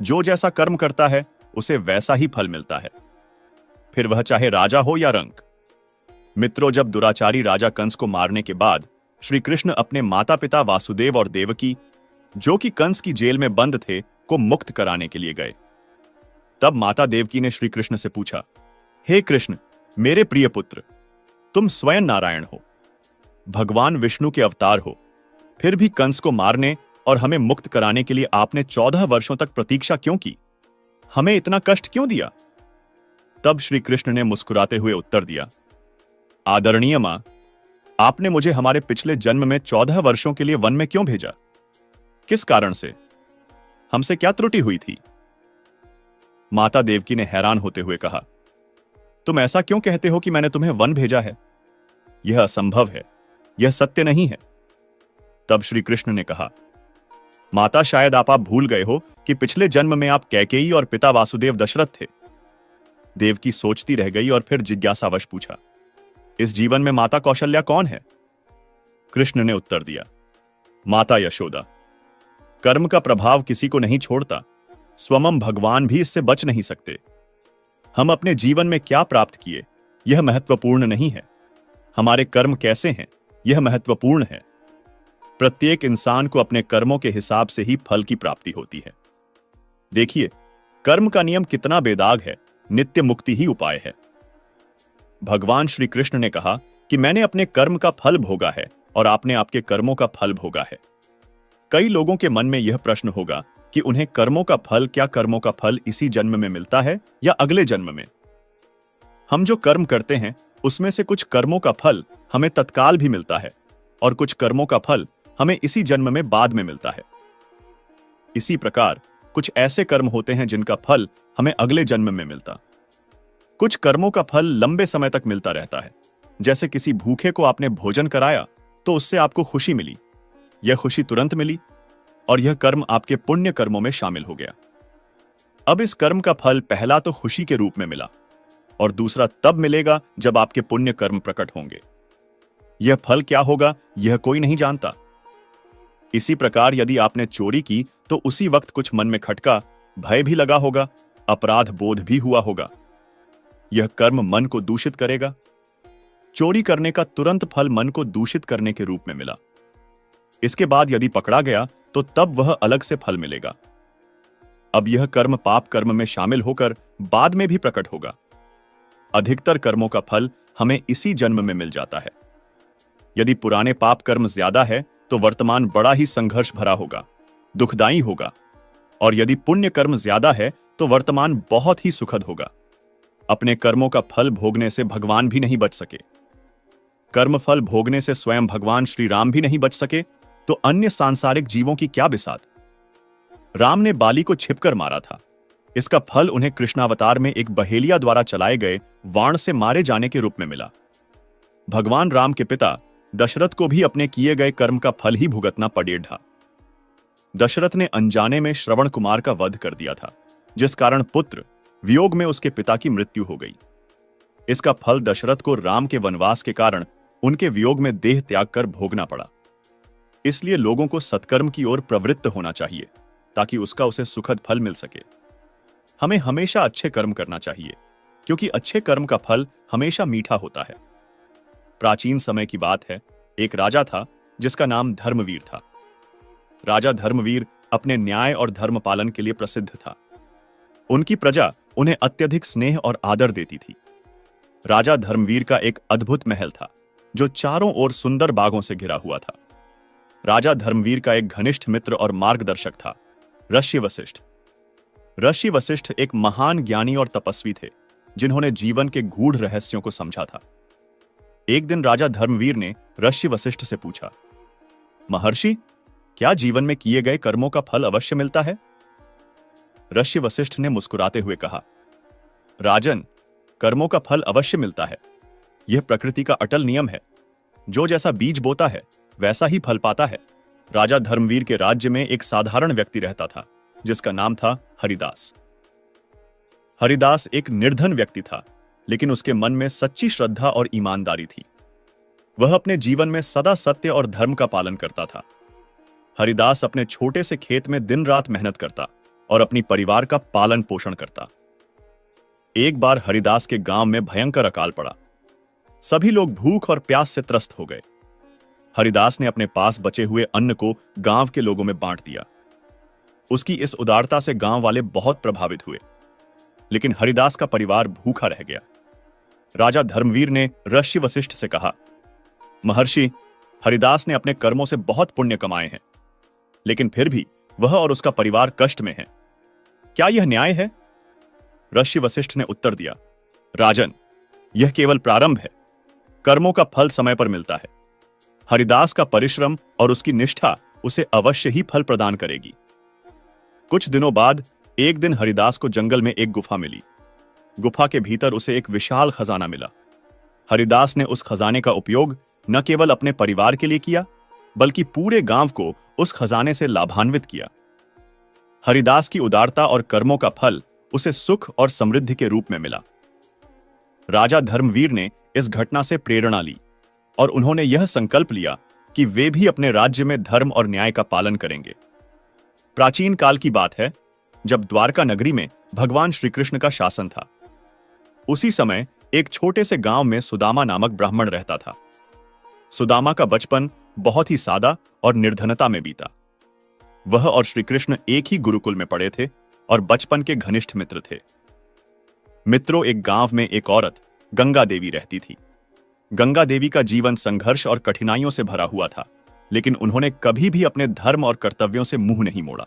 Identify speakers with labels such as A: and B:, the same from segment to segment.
A: जो जैसा कर्म करता है उसे वैसा ही फल मिलता है, फिर वह चाहे राजा हो या रंक। मित्रों, जब दुराचारी राजा कंस को मारने के बाद श्री कृष्ण अपने माता पिता वासुदेव और देवकी, जो कि कंस की जेल में बंद थे, को मुक्त कराने के लिए गए। तब माता देवकी ने श्री कृष्ण से पूछा, हे कृष्ण, मेरे प्रिय पुत्र, तुम स्वयं नारायण हो, भगवान विष्णु के अवतार हो, फिर भी कंस को मारने और हमें मुक्त कराने के लिए आपने 14 वर्षों तक प्रतीक्षा क्यों की? हमें इतना कष्ट क्यों दिया? तब श्री कृष्ण ने मुस्कुराते हुए उत्तर दिया, आदरणीय मां, आपने मुझे हमारे पिछले जन्म में 14 वर्षों के लिए वन में क्यों भेजा? किस कारण से? हमसे क्या त्रुटि हुई थी? माता देवकी ने हैरान होते हुए कहा, तुम ऐसा क्यों कहते हो कि मैंने तुम्हें वन भेजा है? यह असंभव है, यह सत्य नहीं है। तब श्री कृष्ण ने कहा, माता, शायद आप भूल गए हो कि पिछले जन्म में आप कैकेयी और पिता वासुदेव दशरथ थे। देवकी सोचती रह गई और फिर जिज्ञासावश पूछा, इस जीवन में माता कौशल्या कौन है? कृष्ण ने उत्तर दिया, माता यशोदा। कर्म का प्रभाव किसी को नहीं छोड़ता, स्वयं भगवान भी इससे बच नहीं सकते। हम अपने जीवन में क्या प्राप्त किए, यह महत्वपूर्ण नहीं है, हमारे कर्म कैसे हैं, यह महत्वपूर्ण है। प्रत्येक इंसान को अपने कर्मों के हिसाब से ही फल की प्राप्ति होती है। देखिए, कर्म का नियम कितना बेदाग है, नित्य मुक्ति ही उपाय है। भगवान श्री कृष्ण ने कहा कि मैंने अपने कर्म का फल भोगा है और आपने आपके कर्मों का फल भोगा है। कई लोगों के मन में यह प्रश्न होगा कि उन्हें कर्मों का फल, क्या कर्मों का फल इसी जन्म में मिलता है या अगले जन्म में? हम जो कर्म करते हैं उसमें से कुछ कर्मों का फल हमें तत्काल भी मिलता है और कुछ कर्मों का फल हमें इसी जन्म में बाद में मिलता है। इसी प्रकार कुछ ऐसे कर्म होते हैं जिनका फल हमें अगले जन्म में मिलता। कुछ कर्मों का फल लंबे समय तक मिलता रहता है। जैसे किसी भूखे को आपने भोजन कराया तो उससे आपको खुशी मिली, यह खुशी तुरंत मिली और यह कर्म आपके पुण्य कर्मों में शामिल हो गया। अब इस कर्म का फल पहला तो खुशी के रूप में मिला और दूसरा तब मिलेगा जब आपके पुण्य कर्म प्रकट होंगे। यह फल क्या होगा, यह कोई नहीं जानता। इसी प्रकार यदि आपने चोरी की तो उसी वक्त कुछ मन में खटका, भय भी लगा होगा, अपराध बोध भी हुआ होगा। यह कर्म मन को दूषित करेगा। चोरी करने का तुरंत फल मन को दूषित करने के रूप में मिला। इसके बाद यदि पकड़ा गया तो तब वह अलग से फल मिलेगा। अब यह कर्म पाप कर्म में शामिल होकर बाद में भी प्रकट होगा। अधिकतर कर्मों का फल हमें इसी जन्म में मिल जाता है। यदि पुराने पाप कर्म ज्यादा है तो वर्तमान बड़ा ही संघर्ष भरा होगा, दुखदायी होगा, और यदि पुण्य कर्म ज्यादा है तो वर्तमान बहुत ही सुखद होगा। अपने कर्मों का फल भोगने से भगवान भी नहीं बच सके। कर्म फल भोगने से स्वयं भगवान श्री राम भी नहीं बच सके तो अन्य सांसारिक जीवों की क्या बिसात। राम ने बाली को छिपकर मारा था। इसका फल उन्हें कृष्णावतार में एक बहेलिया द्वारा चलाए गए वाण से मारे जाने के रूप में मिला। भगवान राम के पिता दशरथ को भी अपने किए गए कर्म का फल ही भुगतना पड़ेढ़ा। दशरथ ने अनजाने में श्रवण कुमार का वध कर दिया था, जिस कारण पुत्र वियोग में उसके पिता की मृत्यु हो गई। इसका फल दशरथ को राम के वनवास के कारण उनके वियोग में देह त्याग कर भोगना पड़ा। इसलिए लोगों को सत्कर्म की ओर प्रवृत्त होना चाहिए ताकि उसका उसे सुखद फल मिल सके। हमें हमेशा अच्छे कर्म करना चाहिए क्योंकि अच्छे कर्म का फल हमेशा मीठा होता है। प्राचीन समय की बात है, एक राजा था जिसका नाम धर्मवीर था। राजा धर्मवीर अपने न्याय और धर्म पालन के लिए प्रसिद्ध था। उनकी प्रजा उन्हें अत्यधिक स्नेह और आदर देती थी। राजा धर्मवीर का एक अद्भुत महल था जो चारों ओर सुंदर बागों से घिरा हुआ था। राजा धर्मवीर का एक घनिष्ठ मित्र और मार्गदर्शक था, ऋषि वशिष्ठ। ऋषि वशिष्ठ एक महान ज्ञानी और तपस्वी थे जिन्होंने जीवन के गूढ़ रहस्यों को समझा था। एक दिन राजा धर्मवीर ने ऋषि वशिष्ठ से पूछा, महर्षि, क्या जीवन में किए गए कर्मों का फल अवश्य मिलता है? ऋषि वशिष्ठ ने मुस्कुराते हुए कहा, राजन, कर्मों का फल अवश्य मिलता है। यह प्रकृति का अटल नियम है। जो जैसा बीज बोता है वैसा ही फल पाता है। राजा धर्मवीर के राज्य में एक साधारण व्यक्ति रहता था जिसका नाम था हरिदास। हरिदास एक निर्धन व्यक्ति था, लेकिन उसके मन में सच्ची श्रद्धा और ईमानदारी थी। वह अपने जीवन में सदा सत्य और धर्म का पालन करता था। हरिदास अपने छोटे से खेत में दिन रात मेहनत करता और अपनी परिवार का पालन पोषण करता। एक बार हरिदास के गांव में भयंकर अकाल पड़ा। सभी लोग भूख और प्यास से त्रस्त हो गए। हरिदास ने अपने पास बचे हुए अन्न को गांव के लोगों में बांट दिया। उसकी इस उदारता से गांव वाले बहुत प्रभावित हुए, लेकिन हरिदास का परिवार भूखा रह गया। राजा धर्मवीर ने ऋषि वशिष्ठ से कहा, महर्षि, हरिदास ने अपने कर्मों से बहुत पुण्य कमाए हैं, लेकिन फिर भी वह और उसका परिवार कष्ट में है। क्या यह न्याय है? ऋषि वशिष्ठ ने उत्तर दिया, राजन, यह केवल प्रारंभ है। कर्मों का फल समय पर मिलता है। हरिदास का परिश्रम और उसकी निष्ठा उसे अवश्य ही फल प्रदान करेगी। कुछ दिनों बाद एक दिन हरिदास को जंगल में एक गुफा मिली। गुफा के भीतर उसे एक विशाल खजाना मिला। हरिदास ने उस खजाने का उपयोग न केवल अपने परिवार के लिए किया, बल्कि पूरे गांव को उस खजाने से लाभान्वित किया। हरिदास की उदारता और कर्मों का फल उसे सुख और समृद्धि के रूप में मिला। राजा धर्मवीर ने इस घटना से प्रेरणा ली और उन्होंने यह संकल्प लिया कि वे भी अपने राज्य में धर्म और न्याय का पालन करेंगे। प्राचीन काल की बात है, जब द्वारका नगरी में भगवान श्री कृष्ण का शासन था। उसी समय एक छोटे से गांव में सुदामा नामक ब्राह्मण रहता था। सुदामा का बचपन बहुत ही सादा और निर्धनता में बीता। वह और श्री कृष्ण एक ही गुरुकुल में पढ़े थे और बचपन के घनिष्ठ मित्र थे। मित्रों, एक गांव में एक औरत गंगा देवी रहती थी। गंगा देवी का जीवन संघर्ष और कठिनाइयों से भरा हुआ था, लेकिन उन्होंने कभी भी अपने धर्म और कर्तव्यों से मुंह नहीं मोड़ा।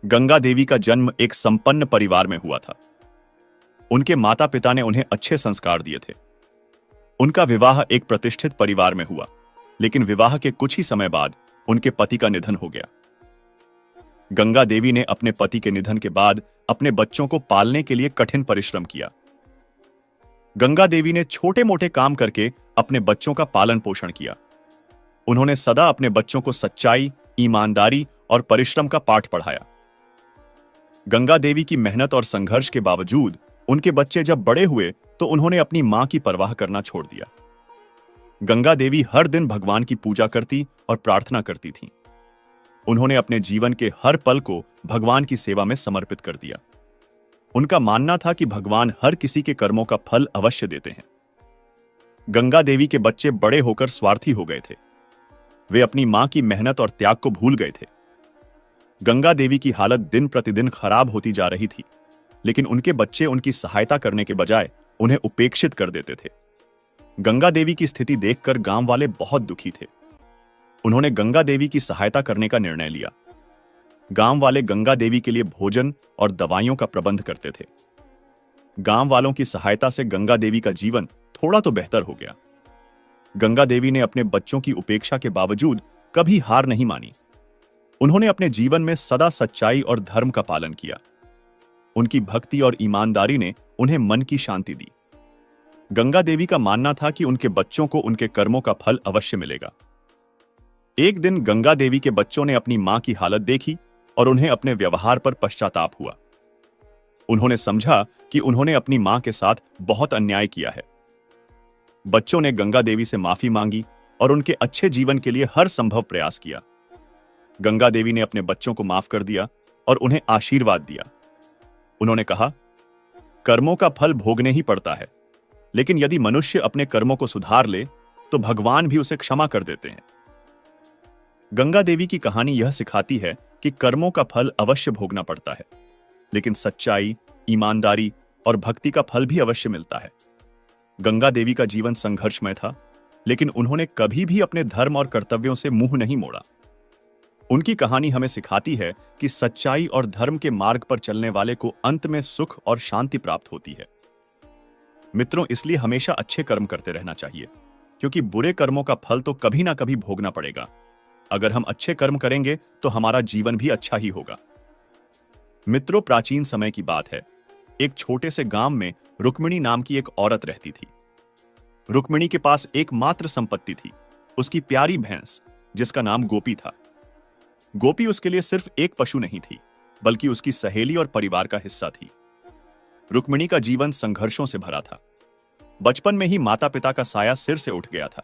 A: गंगा देवी का जन्म एक संपन्न परिवार में हुआ था। उनके माता पिता ने उन्हें अच्छे संस्कार दिए थे। उनका विवाह एक प्रतिष्ठित परिवार में हुआ, लेकिन विवाह के कुछ ही समय बाद उनके पति का निधन हो गया। गंगा देवी ने अपने पति के निधन के बाद अपने बच्चों को पालने के लिए कठिन परिश्रम किया। गंगा देवी ने छोटे मोटे काम करके अपने बच्चों का पालन पोषण किया। उन्होंने सदा अपने बच्चों को सच्चाई, ईमानदारी और परिश्रम का पाठ पढ़ाया। गंगा देवी की मेहनत और संघर्ष के बावजूद उनके बच्चे जब बड़े हुए तो उन्होंने अपनी मां की परवाह करना छोड़ दिया। गंगा देवी हर दिन भगवान की पूजा करती और प्रार्थना करती थीं। उन्होंने अपने जीवन के हर पल को भगवान की सेवा में समर्पित कर दिया। उनका मानना था कि भगवान हर किसी के कर्मों का फल अवश्य देते हैं। गंगा देवी के बच्चे बड़े होकर स्वार्थी हो गए थे। वे अपनी मां की मेहनत और त्याग को भूल गए थे। गंगा देवी की हालत दिन प्रतिदिन खराब होती जा रही थी, लेकिन उनके बच्चे उनकी सहायता करने के बजाय उन्हें उपेक्षित कर देते थे। गंगा देवी की स्थिति देखकर गांव वाले बहुत दुखी थे। उन्होंने गंगा देवी की सहायता करने का निर्णय लिया। गांव वाले गंगा देवी के लिए भोजन और दवाइयों का प्रबंध करते थे। गांव वालों की सहायता से गंगा देवी का जीवन थोड़ा तो बेहतर हो गया। गंगा देवी ने अपने बच्चों की उपेक्षा के बावजूद कभी हार नहीं मानी। उन्होंने अपने जीवन में सदा सच्चाई और धर्म का पालन किया। उनकी भक्ति और ईमानदारी ने उन्हें मन की शांति दी। गंगा देवी का मानना था कि उनके बच्चों को उनके कर्मों का फल अवश्य मिलेगा। एक दिन गंगा देवी के बच्चों ने अपनी मां की हालत देखी और उन्हें अपने व्यवहार पर पश्चाताप हुआ। उन्होंने समझा कि उन्होंने अपनी मां के साथ बहुत अन्याय किया है। बच्चों ने गंगा देवी से माफी मांगी और उनके अच्छे जीवन के लिए हर संभव प्रयास किया। गंगा देवी ने अपने बच्चों को माफ कर दिया और उन्हें आशीर्वाद दिया। उन्होंने कहा, कर्मों का फल भोगने ही पड़ता है, लेकिन यदि मनुष्य अपने कर्मों को सुधार ले तो भगवान भी उसे क्षमा कर देते हैं। गंगा देवी की कहानी यह सिखाती है कि कर्मों का फल अवश्य भोगना पड़ता है, लेकिन सच्चाई, ईमानदारी और भक्ति का फल भी अवश्य मिलता है। गंगा देवी का जीवन संघर्षमय था, लेकिन उन्होंने कभी भी अपने धर्म और कर्तव्यों से मुंह नहीं मोड़ा। उनकी कहानी हमें सिखाती है कि सच्चाई और धर्म के मार्ग पर चलने वाले को अंत में सुख और शांति प्राप्त होती है। मित्रों, इसलिए हमेशा अच्छे कर्म करते रहना चाहिए, क्योंकि बुरे कर्मों का फल तो कभी ना कभी भोगना पड़ेगा। अगर हम अच्छे कर्म करेंगे तो हमारा जीवन भी अच्छा ही होगा। मित्रों, प्राचीन समय की बात है। एक छोटे से गांव में रुक्मिणी नाम की एक औरत रहती थी। रुक्मिणी के पास एकमात्र संपत्ति थी, उसकी प्यारी भैंस, जिसका नाम गोपी था। गोपी उसके लिए सिर्फ एक पशु नहीं थी, बल्कि उसकी सहेली और परिवार का हिस्सा थी। रुक्मिणी का जीवन संघर्षों से भरा था। बचपन में ही माता पिता का साया सिर से उठ गया था।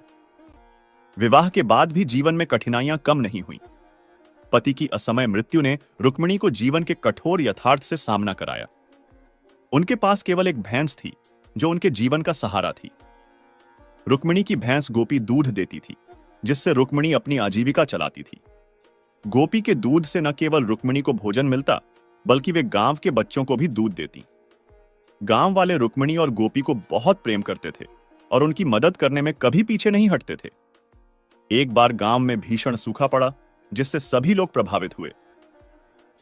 A: विवाह के बाद भी जीवन में कठिनाइयां कम नहीं हुई। पति की असमय मृत्यु ने रुक्मिणी को जीवन के कठोर यथार्थ से सामना कराया। उनके पास केवल एक भैंस थी जो उनके जीवन का सहारा थी। रुक्मिणी की भैंस गोपी दूध देती थी, जिससे रुक्मिणी अपनी आजीविका चलाती थी। गोपी के दूध से न केवल रुक्मिणी को भोजन मिलता, बल्कि वे गांव के बच्चों को भी दूध देती। गांव वाले रुक्मिणी और गोपी को बहुत प्रेम करते थे और उनकी मदद करने में कभी पीछे नहीं हटते थे। एक बार गांव में भीषण सूखा पड़ा, जिससे सभी लोग प्रभावित हुए।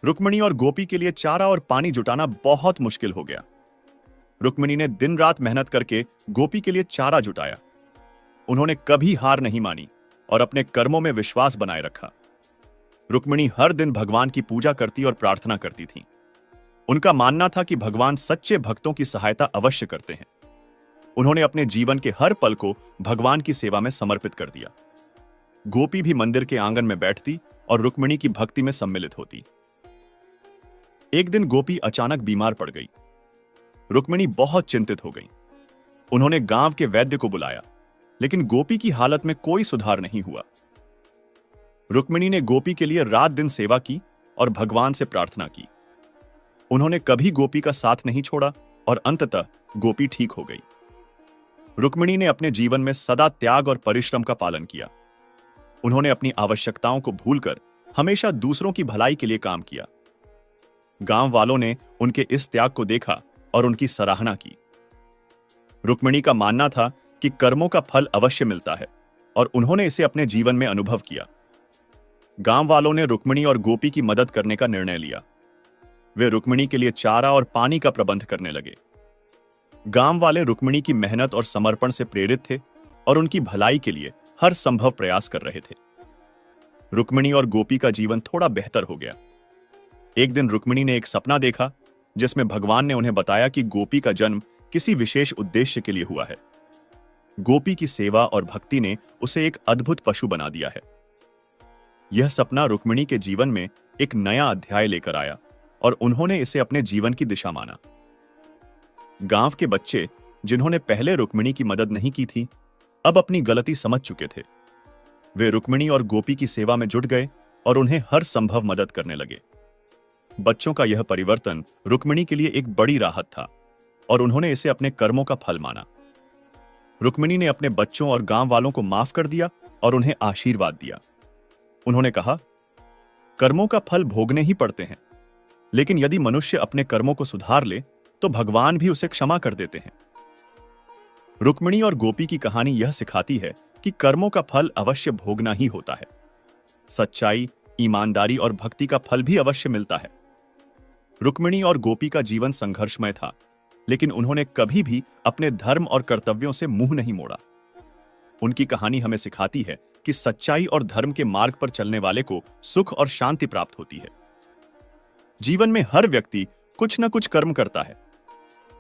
A: रुक्मिणी और गोपी के लिए चारा और पानी जुटाना बहुत मुश्किल हो गया। रुक्मिणी ने दिन रात मेहनत करके गोपी के लिए चारा जुटाया। उन्होंने कभी हार नहीं मानी और अपने कर्मों में विश्वास बनाए रखा। रुक्मिणी हर दिन भगवान की पूजा करती और प्रार्थना करती थीं। उनका मानना था कि भगवान सच्चे भक्तों की सहायता अवश्य करते हैं। उन्होंने अपने जीवन के हर पल को भगवान की सेवा में समर्पित कर दिया। गोपी भी मंदिर के आंगन में बैठती और रुक्मिणी की भक्ति में सम्मिलित होती। एक दिन गोपी अचानक बीमार पड़ गई। रुक्मिणी बहुत चिंतित हो गई। उन्होंने गांव के वैद्य को बुलाया, लेकिन गोपी की हालत में कोई सुधार नहीं हुआ। रुक्मिणी ने गोपी के लिए रात दिन सेवा की और भगवान से प्रार्थना की। उन्होंने कभी गोपी का साथ नहीं छोड़ा और अंततः गोपी ठीक हो गई। रुक्मिणी ने अपने जीवन में सदा त्याग और परिश्रम का पालन किया। उन्होंने अपनी आवश्यकताओं को भूलकर हमेशा दूसरों की भलाई के लिए काम किया। गांव वालों ने उनके इस त्याग को देखा और उनकी सराहना की। रुक्मिणी का मानना था कि कर्मों का फल अवश्य मिलता है और उन्होंने इसे अपने जीवन में अनुभव किया। गांव वालों ने रुक्मिणी और गोपी की मदद करने का निर्णय लिया। वे रुक्मिणी के लिए चारा और पानी का प्रबंध करने लगे। गांव वाले रुक्मिणी की मेहनत और समर्पण से प्रेरित थे और उनकी भलाई के लिए हर संभव प्रयास कर रहे थे। रुक्मिणी और गोपी का जीवन थोड़ा बेहतर हो गया। एक दिन रुक्मिणी ने एक सपना देखा, जिसमें भगवान ने उन्हें बताया कि गोपी का जन्म किसी विशेष उद्देश्य के लिए हुआ है। गोपी की सेवा और भक्ति ने उसे एक अद्भुत पशु बना दिया है। यह सपना रुक्मिणी के जीवन में एक नया अध्याय लेकर आया और उन्होंने इसे अपने जीवन की दिशा माना। गांव के बच्चे, जिन्होंने पहले रुक्मिणी की मदद नहीं की थी, अब अपनी गलती समझ चुके थे। वे रुक्मिणी और गोपी की सेवा में जुट गए और उन्हें हर संभव मदद करने लगे। बच्चों का यह परिवर्तन रुक्मिणी के लिए एक बड़ी राहत था और उन्होंने इसे अपने कर्मों का फल माना। रुक्मिणी ने अपने बच्चों और गांव वालों को माफ कर दिया और उन्हें आशीर्वाद दिया। उन्होंने कहा, कर्मों का फल भोगने ही पड़ते हैं, लेकिन यदि मनुष्य अपने कर्मों को सुधार ले तो भगवान भी उसे क्षमा कर देते हैं। रुक्मिणी और गोपी की कहानी यह सिखाती है कि कर्मों का फल अवश्य भोगना ही होता है। सच्चाई, ईमानदारी और भक्ति का फल भी अवश्य मिलता है। रुक्मिणी और गोपी का जीवन संघर्षमय था, लेकिन उन्होंने कभी भी अपने धर्म और कर्तव्यों से मुंह नहीं मोड़ा। उनकी कहानी हमें सिखाती है कि सच्चाई और धर्म के मार्ग पर चलने वाले को सुख और शांति प्राप्त होती है। जीवन में हर व्यक्ति कुछ न कुछ कर्म करता है।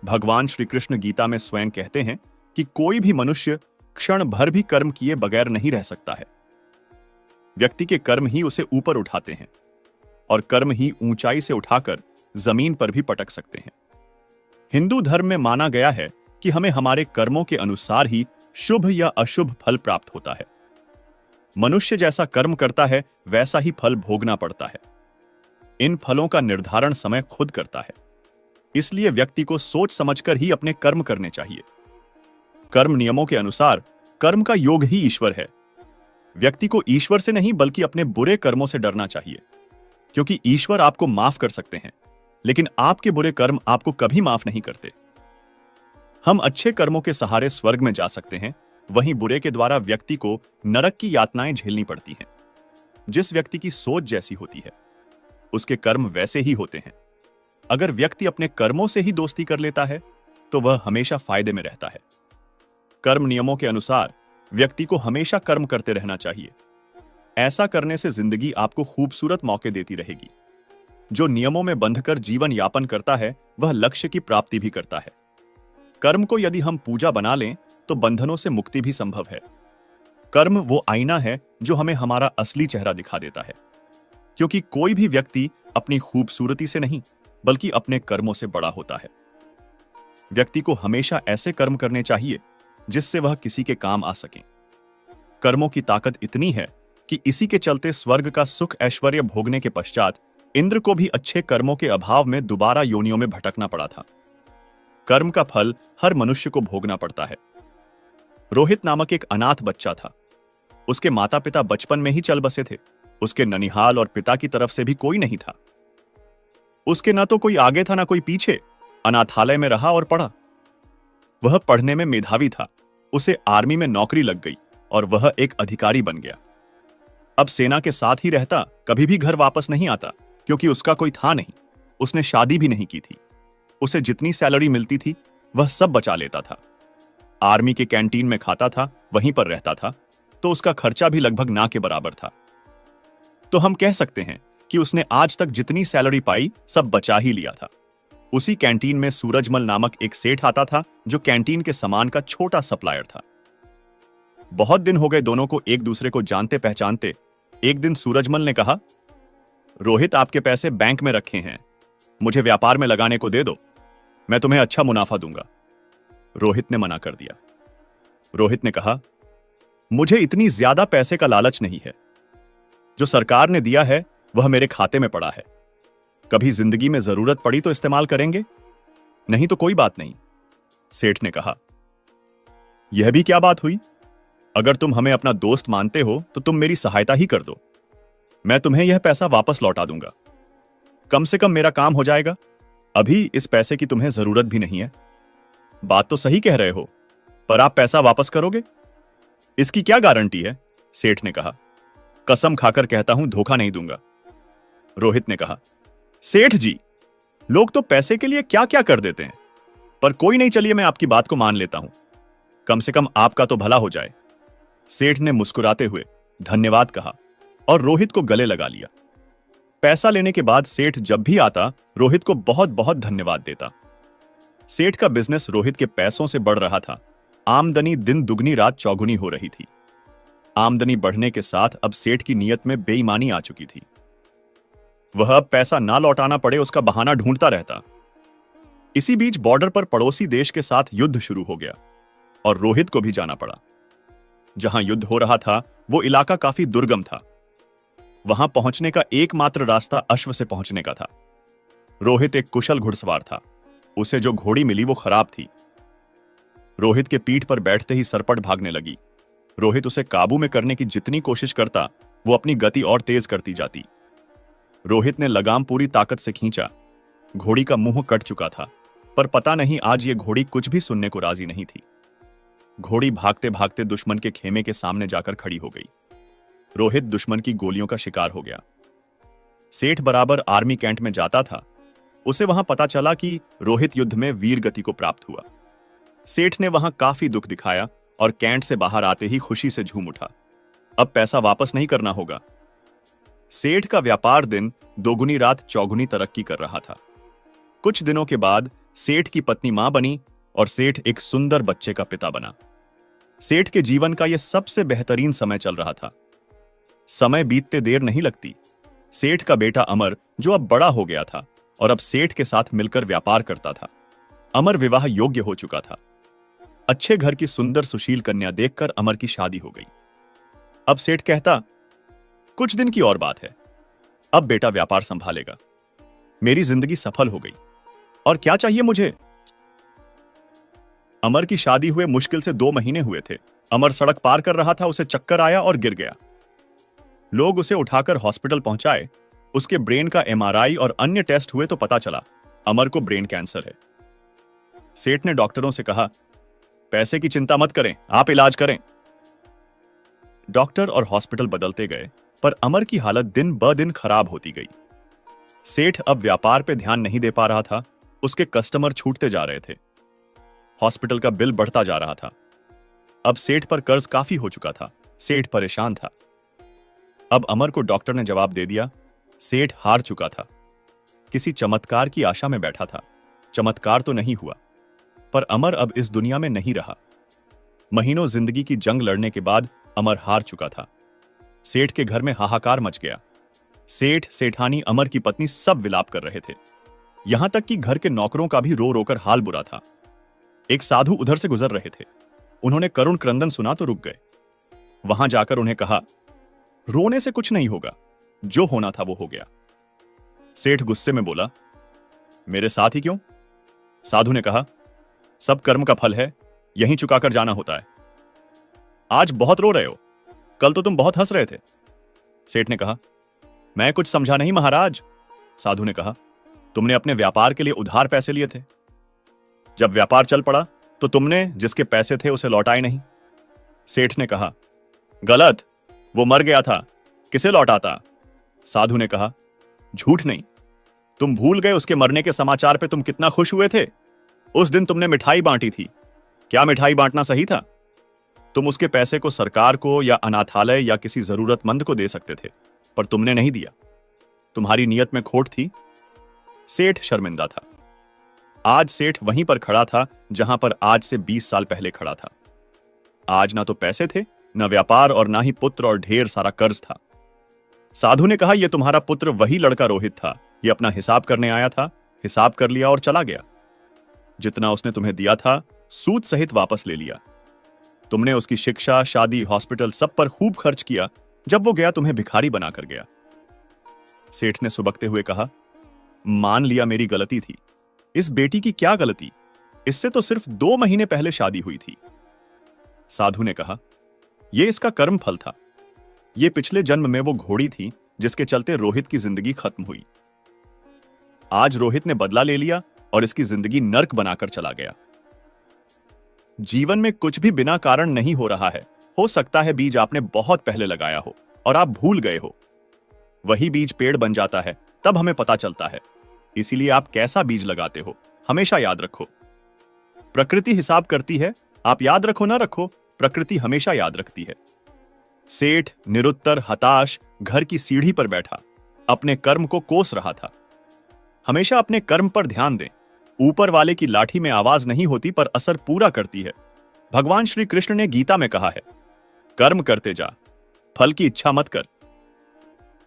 A: भगवान श्री कृष्ण गीता में स्वयं कहते हैं कि कोई भी मनुष्य क्षण भर भी कर्म किए बगैर नहीं रह सकता है। व्यक्ति के कर्म ही उसे ऊपर उठाते हैं और कर्म ही ऊंचाई से उठाकर जमीन पर भी पटक सकते हैं। हिंदू धर्म में माना गया है कि हमें हमारे कर्मों के अनुसार ही शुभ या अशुभ फल प्राप्त होता है। मनुष्य जैसा कर्म करता है, वैसा ही फल भोगना पड़ता है। इन फलों का निर्धारण समय खुद करता है। इसलिए व्यक्ति को सोच समझकर ही अपने कर्म करने चाहिए। कर्म नियमों के अनुसार कर्म का योग ही ईश्वर है। व्यक्ति को ईश्वर से नहीं बल्कि अपने बुरे कर्मों से डरना चाहिए, क्योंकि ईश्वर आपको माफ कर सकते हैं, लेकिन आपके बुरे कर्म आपको कभी माफ नहीं करते। हम अच्छे कर्मों के सहारे स्वर्ग में जा सकते हैं, वहीं बुरे के द्वारा व्यक्ति को नरक की यातनाएं झेलनी पड़ती हैं। जिस व्यक्ति की सोच जैसी होती है, उसके कर्म वैसे ही होते हैं। अगर व्यक्ति अपने कर्मों से ही दोस्ती कर लेता है, तो वह हमेशा फायदे में रहता है। कर्म नियमों के अनुसार व्यक्ति को हमेशा कर्म करते रहना चाहिए। ऐसा करने से जिंदगी आपको खूबसूरत मौके देती रहेगी। जो नियमों में बंधकर जीवन यापन करता है, वह लक्ष्य की प्राप्ति भी करता है। कर्म को यदि हम पूजा बना लें तो बंधनों से मुक्ति भी संभव है। कर्म वो आईना है जो हमें हमारा असली चेहरा दिखा देता है, क्योंकि कोई भी व्यक्ति अपनी खूबसूरती से नहीं बल्कि अपने कर्मों से बड़ा होता है। व्यक्ति को हमेशा ऐसे कर्म करने चाहिए जिससे वह किसी के काम आ सके। कर्मों की ताकत इतनी है कि इसी के चलते स्वर्ग का सुख ऐश्वर्य भोगने के पश्चात इंद्र को भी अच्छे कर्मों के अभाव में दोबारा योनियों में भटकना पड़ा था। कर्म का फल हर मनुष्य को भोगना पड़ता है। रोहित नामक एक अनाथ बच्चा था। उसके माता पिता बचपन में ही चल बसे थे। उसके ननिहाल और पिता की तरफ से भी कोई नहीं था। उसके न तो कोई आगे था, न कोई पीछे। अनाथालय में रहा और पढ़ा। वह पढ़ने में मेधावी था। उसे आर्मी में नौकरी लग गई और वह एक अधिकारी बन गया। अब सेना के साथ ही रहता, कभी भी घर वापस नहीं आता, क्योंकि उसका कोई था नहीं। उसने शादी भी नहीं की थी। उसे जितनी सैलरी मिलती थी वह सब बचा लेता था। आर्मी के कैंटीन में खाता था, वहीं पर रहता था, तो उसका खर्चा भी लगभग ना के बराबर था। तो हम कह सकते हैं कि उसने आज तक जितनी सैलरी पाई सब बचा ही लिया था। उसी कैंटीन में सूरजमल नामक एक सेठ आता था, जो कैंटीन के सामान का छोटा सप्लायर था। बहुत दिन हो गए दोनों को एक दूसरे को जानते पहचानते। एक दिन सूरजमल ने कहा, रोहित, आपके पैसे बैंक में रखे हैं, मुझे व्यापार में लगाने को दे दो, मैं तुम्हें अच्छा मुनाफा दूंगा। रोहित ने मना कर दिया। रोहित ने कहा, मुझे इतनी ज्यादा पैसे का लालच नहीं है। जो सरकार ने दिया है वह मेरे खाते में पड़ा है। कभी जिंदगी में जरूरत पड़ी तो इस्तेमाल करेंगे, नहीं तो कोई बात नहीं। सेठ ने कहा, यह भी क्या बात हुई? अगर तुम हमें अपना दोस्त मानते हो तो तुम मेरी सहायता ही कर दो। मैं तुम्हें यह पैसा वापस लौटा दूंगा। कम से कम मेरा काम हो जाएगा। अभी इस पैसे की तुम्हें जरूरत भी नहीं है। बात तो सही कह रहे हो, पर आप पैसा वापस करोगे? इसकी क्या गारंटी है? सेठ ने कहा। कसम खाकर कहता हूं, धोखा नहीं दूंगा। रोहित ने कहा, सेठ जी, लोग तो पैसे के लिए क्या क्या कर देते हैं, पर कोई नहीं, चलिए मैं आपकी बात को मान लेता हूं। कम से कम आपका तो भला हो जाए। सेठ ने मुस्कुराते हुए धन्यवाद कहा और रोहित को गले लगा लिया। पैसा लेने के बाद सेठ जब भी आता रोहित को बहुत बहुत धन्यवाद देता। सेठ का बिजनेस रोहित के पैसों से बढ़ रहा था। आमदनी दिन दुगनी रात चौगुनी हो रही थी। आमदनी बढ़ने के साथ अब सेठ की नीयत में बेईमानी आ चुकी थी। वह अब पैसा ना लौटाना पड़े उसका बहाना ढूंढता रहता। इसी बीच बॉर्डर पर पड़ोसी देश के साथ युद्ध शुरू हो गया और रोहित को भी जाना पड़ा। जहां युद्ध हो रहा था वो इलाका काफी दुर्गम था। वहां पहुंचने का एकमात्र रास्ता अश्व से पहुंचने का था। रोहित एक कुशल घुड़सवार था। उसे जो घोड़ी मिली वो खराब थी। रोहित के पीठ पर बैठते ही सरपट भागने लगी। रोहित उसे काबू में करने की जितनी कोशिश करता वो अपनी गति और तेज करती जाती। रोहित ने लगाम पूरी ताकत से खींचा। घोड़ी का मुंह कट चुका था, पर पता नहीं आज ये घोड़ी कुछ भी सुनने को राजी नहीं थी। घोड़ी भागते भागते दुश्मन के खेमे के सामने जाकर खड़ी हो गई। रोहित दुश्मन की गोलियों का शिकार हो गया। सेठ बराबर आर्मी कैंट में जाता था। उसे वहां पता चला कि रोहित युद्ध में वीर गति को प्राप्त हुआ। सेठ ने वहां काफी दुख दिखाया और कैंट से बाहर आते ही खुशी से झूम उठा। अब पैसा वापस नहीं करना होगा। सेठ का व्यापार दिन दोगुनी रात चौगुनी तरक्की कर रहा था। कुछ दिनों के बाद सेठ की पत्नी मां बनी और सेठ एक सुंदर बच्चे का पिता बना। सेठ के जीवन का यह सबसे बेहतरीन समय चल रहा था। समय बीतते देर नहीं लगती। सेठ का बेटा अमर, जो अब बड़ा हो गया था और अब सेठ के साथ मिलकर व्यापार करता था। अमर विवाह योग्य हो चुका था। अच्छे घर की सुंदर सुशील कन्या देखकर अमर की शादी हो गई। अब सेठ कहता, कुछ दिन की और बात है, अब बेटा व्यापार संभालेगा। मेरी जिंदगी सफल हो गई, और क्या चाहिए मुझे? अमर की शादी हुए मुश्किल से 2 महीने हुए थे। अमर सड़क पार कर रहा था, उसे चक्कर आया और गिर गया। लोग उसे उठाकर हॉस्पिटल पहुंचाए। उसके ब्रेन का एमआरआई और अन्य टेस्ट हुए तो पता चला अमर को ब्रेन कैंसर है। सेठ ने डॉक्टरों से कहा, पैसे की चिंता मत करें, आप इलाज करें। डॉक्टर और हॉस्पिटल बदलते गए, पर अमर की हालत दिन ब दिन खराब होती गई। सेठ अब व्यापार पे ध्यान नहीं दे पा रहा था। उसके कस्टमर छूटते जा रहे थे। हॉस्पिटल का बिल बढ़ता जा रहा था। अब सेठ पर कर्ज काफी हो चुका था। सेठ परेशान था। अब अमर को डॉक्टर ने जवाब दे दिया। सेठ हार चुका था। किसी चमत्कार की आशा में बैठा था। चमत्कार तो नहीं हुआ, पर अमर अब इस दुनिया में नहीं रहा। महीनों जिंदगी की जंग लड़ने के बाद अमर हार चुका था। सेठ के घर में हाहाकार मच गया। सेठ, सेठानी, अमर की पत्नी सब विलाप कर रहे थे। यहां तक कि घर के नौकरों का भी रो रोकर हाल बुरा था। एक साधु उधर से गुजर रहे थे। उन्होंने करुण क्रंदन सुना तो रुक गए। वहां जाकर उन्हें कहा, रोने से कुछ नहीं होगा, जो होना था वो हो गया। सेठ गुस्से में बोला, मेरे साथ ही क्यों? साधु ने कहा, सब कर्म का फल है, यहीं चुकाकर जाना होता है। आज बहुत रो रहे हो, कल तो तुम बहुत हंस रहे थे। सेठ ने कहा, मैं कुछ समझा नहीं महाराज। साधु ने कहा, तुमने अपने व्यापार के लिए उधार पैसे लिए थे। जब व्यापार चल पड़ा तो तुमने जिसके पैसे थे उसे लौटाए नहीं। सेठ ने कहा, गलत, वो मर गया था, किसे लौटाता? साधु ने कहा, झूठ नहीं, तुम भूल गए उसके मरने के समाचार पे तुम कितना खुश हुए थे। उस दिन तुमने मिठाई बांटी थी। क्या मिठाई बांटना सही था? तुम उसके पैसे को सरकार को या अनाथालय या किसी जरूरतमंद को दे सकते थे, पर तुमने नहीं दिया। तुम्हारी नीयत में खोट थी। सेठ शर्मिंदा था। आज सेठ वहीं पर खड़ा था जहां पर आज से 20 साल पहले खड़ा था। आज ना तो पैसे थे, न व्यापार और ना ही पुत्र और ढेर सारा कर्ज था। साधु ने कहा, यह तुम्हारा पुत्र वही लड़का रोहित था, यह अपना हिसाब करने आया था, हिसाब कर लिया और चला गया। जितना उसने तुम्हें दिया था सूद सहित वापस ले लिया। तुमने उसकी शिक्षा, शादी, हॉस्पिटल सब पर खूब खर्च किया। जब वो गया तुम्हें भिखारी बनाकर गया। सेठ ने सुबकते हुए कहा, मान लिया मेरी गलती थी। इस बेटी की क्या गलती? इससे तो सिर्फ 2 महीने पहले शादी हुई थी। साधु ने कहा, यह इसका कर्म फल था। यह पिछले जन्म में वो घोड़ी थी जिसके चलते रोहित की जिंदगी खत्म हुई। आज रोहित ने बदला ले लिया और इसकी जिंदगी नर्क बनाकर चला गया। जीवन में कुछ भी बिना कारण नहीं हो रहा है। हो सकता है बीज आपने बहुत पहले लगाया हो और आप भूल गए हो। वही बीज पेड़ बन जाता है, तब हमें पता चलता है। इसीलिए आप कैसा बीज लगाते हो हमेशा याद रखो। प्रकृति हिसाब करती है, आप याद रखो ना रखो, प्रकृति हमेशा याद रखती है। सेठ निरुत्तर, हताश, घर की सीढ़ी पर बैठा अपने कर्म को कोस रहा था। हमेशा अपने कर्म पर ध्यान दें। ऊपर वाले की लाठी में आवाज नहीं होती, पर असर पूरा करती है। भगवान श्री कृष्ण ने गीता में कहा है, कर्म करते जा, फल की इच्छा मत कर।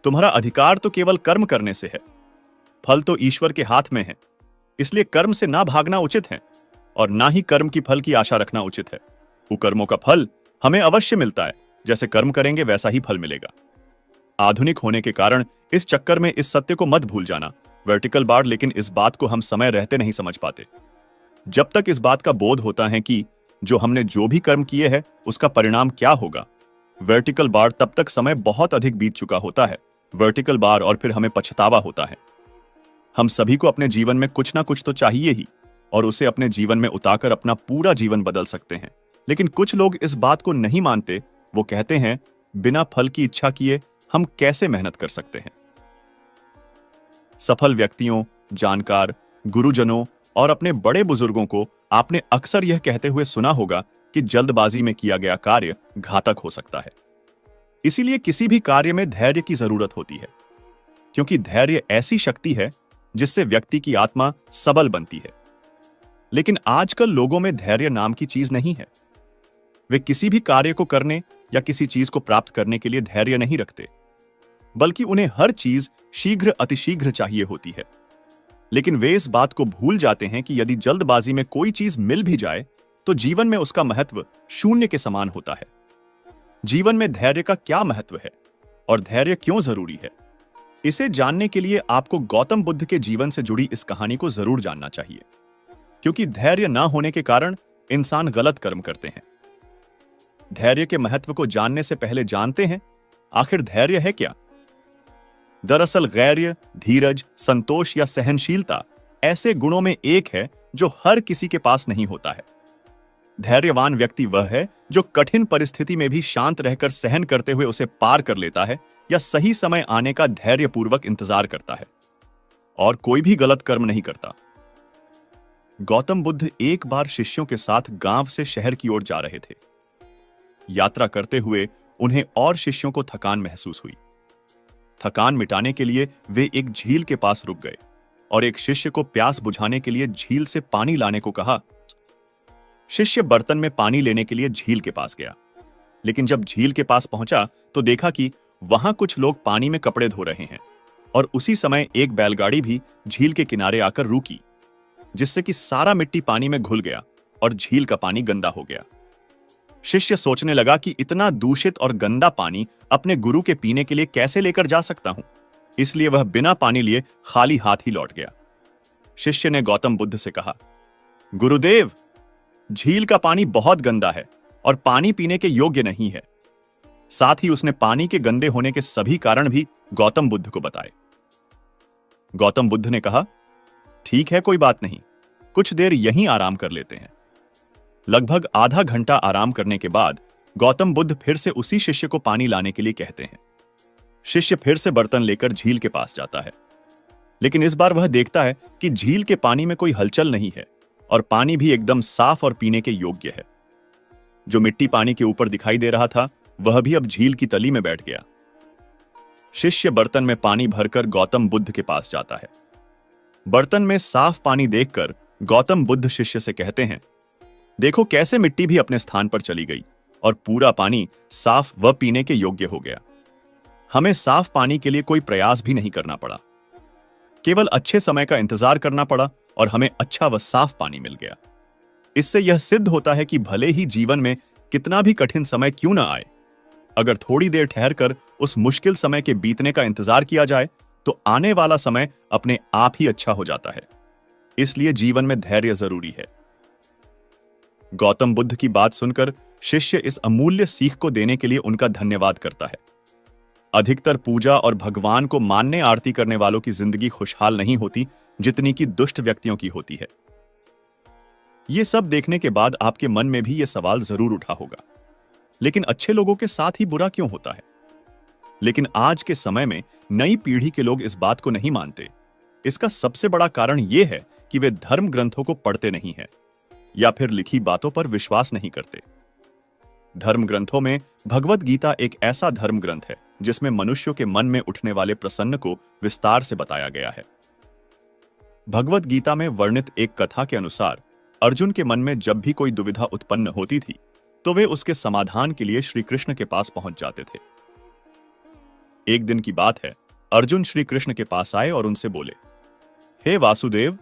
A: तुम्हारा अधिकार तो केवल कर्म करने से है, फल तो ईश्वर के हाथ में है। इसलिए कर्म से ना भागना उचित है और ना ही कर्म की फल की आशा रखना उचित है। कुकर्मों का फल हमें अवश्य मिलता है, जैसे कर्म करेंगे वैसा ही फल मिलेगा। आधुनिक होने के कारण इस चक्कर में इस सत्य को मत भूल जाना, वर्टिकल बार, लेकिन इस बात को हम समय रहते नहीं समझ पाते। जब तक इस बात का बोध होता है कि जो हमने जो भी कर्म किए हैं उसका परिणाम क्या होगा, वर्टिकल बार, तब तक समय बहुत अधिक बीत चुका होता है। वर्टिकल बार और फिर हमें पछतावा होता है। हम सभी को अपने जीवन में कुछ ना कुछ तो चाहिए ही, और उसे अपने जीवन में उतारकर अपना पूरा जीवन बदल सकते हैं। लेकिन कुछ लोग इस बात को नहीं मानते। वो कहते हैं, बिना फल की इच्छा किए हम कैसे मेहनत कर सकते हैं। सफल व्यक्तियों, जानकार, गुरुजनों और अपने बड़े बुजुर्गों को आपने अक्सर यह कहते हुए सुना होगा कि जल्दबाजी में किया गया कार्य घातक हो सकता है। इसीलिए किसी भी कार्य में धैर्य की जरूरत होती है, क्योंकि धैर्य ऐसी शक्ति है जिससे व्यक्ति की आत्मा सबल बनती है। लेकिन आजकल लोगों में धैर्य नाम की चीज नहीं है। वे किसी भी कार्य को करने या किसी चीज को प्राप्त करने के लिए धैर्य नहीं रखते, बल्कि उन्हें हर चीज शीघ्र अतिशीघ्र चाहिए होती है। लेकिन वे इस बात को भूल जाते हैं कि यदि जल्दबाजी में कोई चीज मिल भी जाए तो जीवन में उसका महत्व शून्य के समान होता है। जीवन में धैर्य का क्या महत्व है और धैर्य क्यों जरूरी है, इसे जानने के लिए आपको गौतम बुद्ध के जीवन से जुड़ी इस कहानी को जरूर जानना चाहिए। क्योंकि धैर्य ना होने के कारण इंसान गलत कर्म करते हैं। धैर्य के महत्व को जानने से पहले जानते हैं, आखिर धैर्य है क्या? दरअसल धैर्य, धीरज, संतोष या सहनशीलता ऐसे गुणों में एक है जो हर किसी के पास नहीं होता है। धैर्यवान व्यक्ति वह है जो कठिन परिस्थिति में भी शांत रहकर सहन करते हुए उसे पार कर लेता है या सही समय आने का धैर्यपूर्वक इंतजार करता है और कोई भी गलत कर्म नहीं करता। गौतम बुद्ध एक बार शिष्यों के साथ गांव से शहर की ओर जा रहे थे। यात्रा करते हुए उन्हें और शिष्यों को थकान महसूस हुई। थकान मिटाने के लिए वे एक झील के पास रुक गए और एक शिष्य को प्यास बुझाने के लिए झील से पानी लाने को कहा। शिष्य बर्तन में पानी लेने के लिए झील के पास गया, लेकिन जब झील के पास पहुंचा तो देखा कि वहां कुछ लोग पानी में कपड़े धो रहे हैं और उसी समय एक बैलगाड़ी भी झील के किनारे आकर रुकी, जिससे कि सारा मिट्टी पानी में घुल गया और झील का पानी गंदा हो गया। शिष्य सोचने लगा कि इतना दूषित और गंदा पानी अपने गुरु के पीने के लिए कैसे लेकर जा सकता हूं, इसलिए वह बिना पानी लिए खाली हाथ ही लौट गया। शिष्य ने गौतम बुद्ध से कहा, गुरुदेव, झील का पानी बहुत गंदा है और पानी पीने के योग्य नहीं है। साथ ही उसने पानी के गंदे होने के सभी कारण भी गौतम बुद्ध को बताए। गौतम बुद्ध ने कहा, ठीक है, कोई बात नहीं, कुछ देर यहीं आराम कर लेते हैं। लगभग आधा घंटा आराम करने के बाद गौतम बुद्ध फिर से उसी शिष्य को पानी लाने के लिए कहते हैं। शिष्य फिर से बर्तन लेकर झील के पास जाता है, लेकिन इस बार वह देखता है कि झील के पानी में कोई हलचल नहीं है और पानी भी एकदम साफ और पीने के योग्य है। जो मिट्टी पानी के ऊपर दिखाई दे रहा था, वह भी अब झील की तली में बैठ गया। शिष्य बर्तन में पानी भरकर गौतम बुद्ध के पास जाता है। बर्तन में साफ पानी देखकर गौतम बुद्ध शिष्य से कहते हैं, देखो कैसे मिट्टी भी अपने स्थान पर चली गई और पूरा पानी साफ व पीने के योग्य हो गया। हमें साफ पानी के लिए कोई प्रयास भी नहीं करना पड़ा, केवल अच्छे समय का इंतजार करना पड़ा और हमें अच्छा व साफ पानी मिल गया। इससे यह सिद्ध होता है कि भले ही जीवन में कितना भी कठिन समय क्यों ना आए, अगर थोड़ी देर ठहरकर उस मुश्किल समय के बीतने का इंतजार किया जाए तो आने वाला समय अपने आप ही अच्छा हो जाता है। इसलिए जीवन में धैर्य जरूरी है। गौतम बुद्ध की बात सुनकर शिष्य इस अमूल्य सीख को देने के लिए उनका धन्यवाद करता है। अधिकतर पूजा और भगवान को मानने आरती करने वालों की जिंदगी खुशहाल नहीं होती जितनी कि दुष्ट व्यक्तियों की होती है। यह सब देखने के बाद आपके मन में भी यह सवाल जरूर उठा होगा, लेकिन अच्छे लोगों के साथ ही बुरा क्यों होता है? लेकिन आज के समय में नई पीढ़ी के लोग इस बात को नहीं मानते। इसका सबसे बड़ा कारण यह है कि वे धर्म ग्रंथों को पढ़ते नहीं हैं या फिर लिखी बातों पर विश्वास नहीं करते। धर्म ग्रंथों में भगवत गीता एक ऐसा धर्म ग्रंथ है जिसमें मनुष्यों के मन में उठने वाले प्रश्न को विस्तार से बताया गया है। भगवत गीता में वर्णित एक कथा के अनुसार अर्जुन के मन में जब भी कोई दुविधा उत्पन्न होती थी तो वे उसके समाधान के लिए श्री कृष्ण के पास पहुंच जाते थे। एक दिन की बात है, अर्जुन श्री कृष्ण के पास आए और उनसे बोले, हे वासुदेव,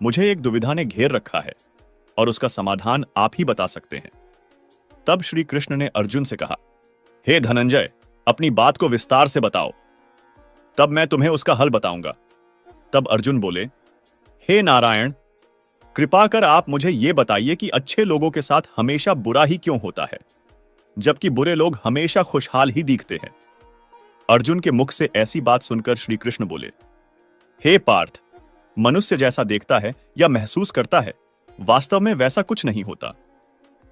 A: मुझे एक दुविधा ने घेर रखा है और उसका समाधान आप ही बता सकते हैं। तब श्री कृष्ण ने अर्जुन से कहा, हे धनंजय, अपनी बात को विस्तार से बताओ, तब मैं तुम्हें उसका हल बताऊंगा। तब अर्जुन बोले, हे नारायण, कृपा कर आप मुझे यह बताइए कि अच्छे लोगों के साथ हमेशा बुरा ही क्यों होता है, जबकि बुरे लोग हमेशा खुशहाल ही दिखते हैं। अर्जुन के मुख से ऐसी बात सुनकर श्री कृष्ण बोले, हे पार्थ, मनुष्य जैसा देखता है या महसूस करता है, वास्तव में वैसा कुछ नहीं होता,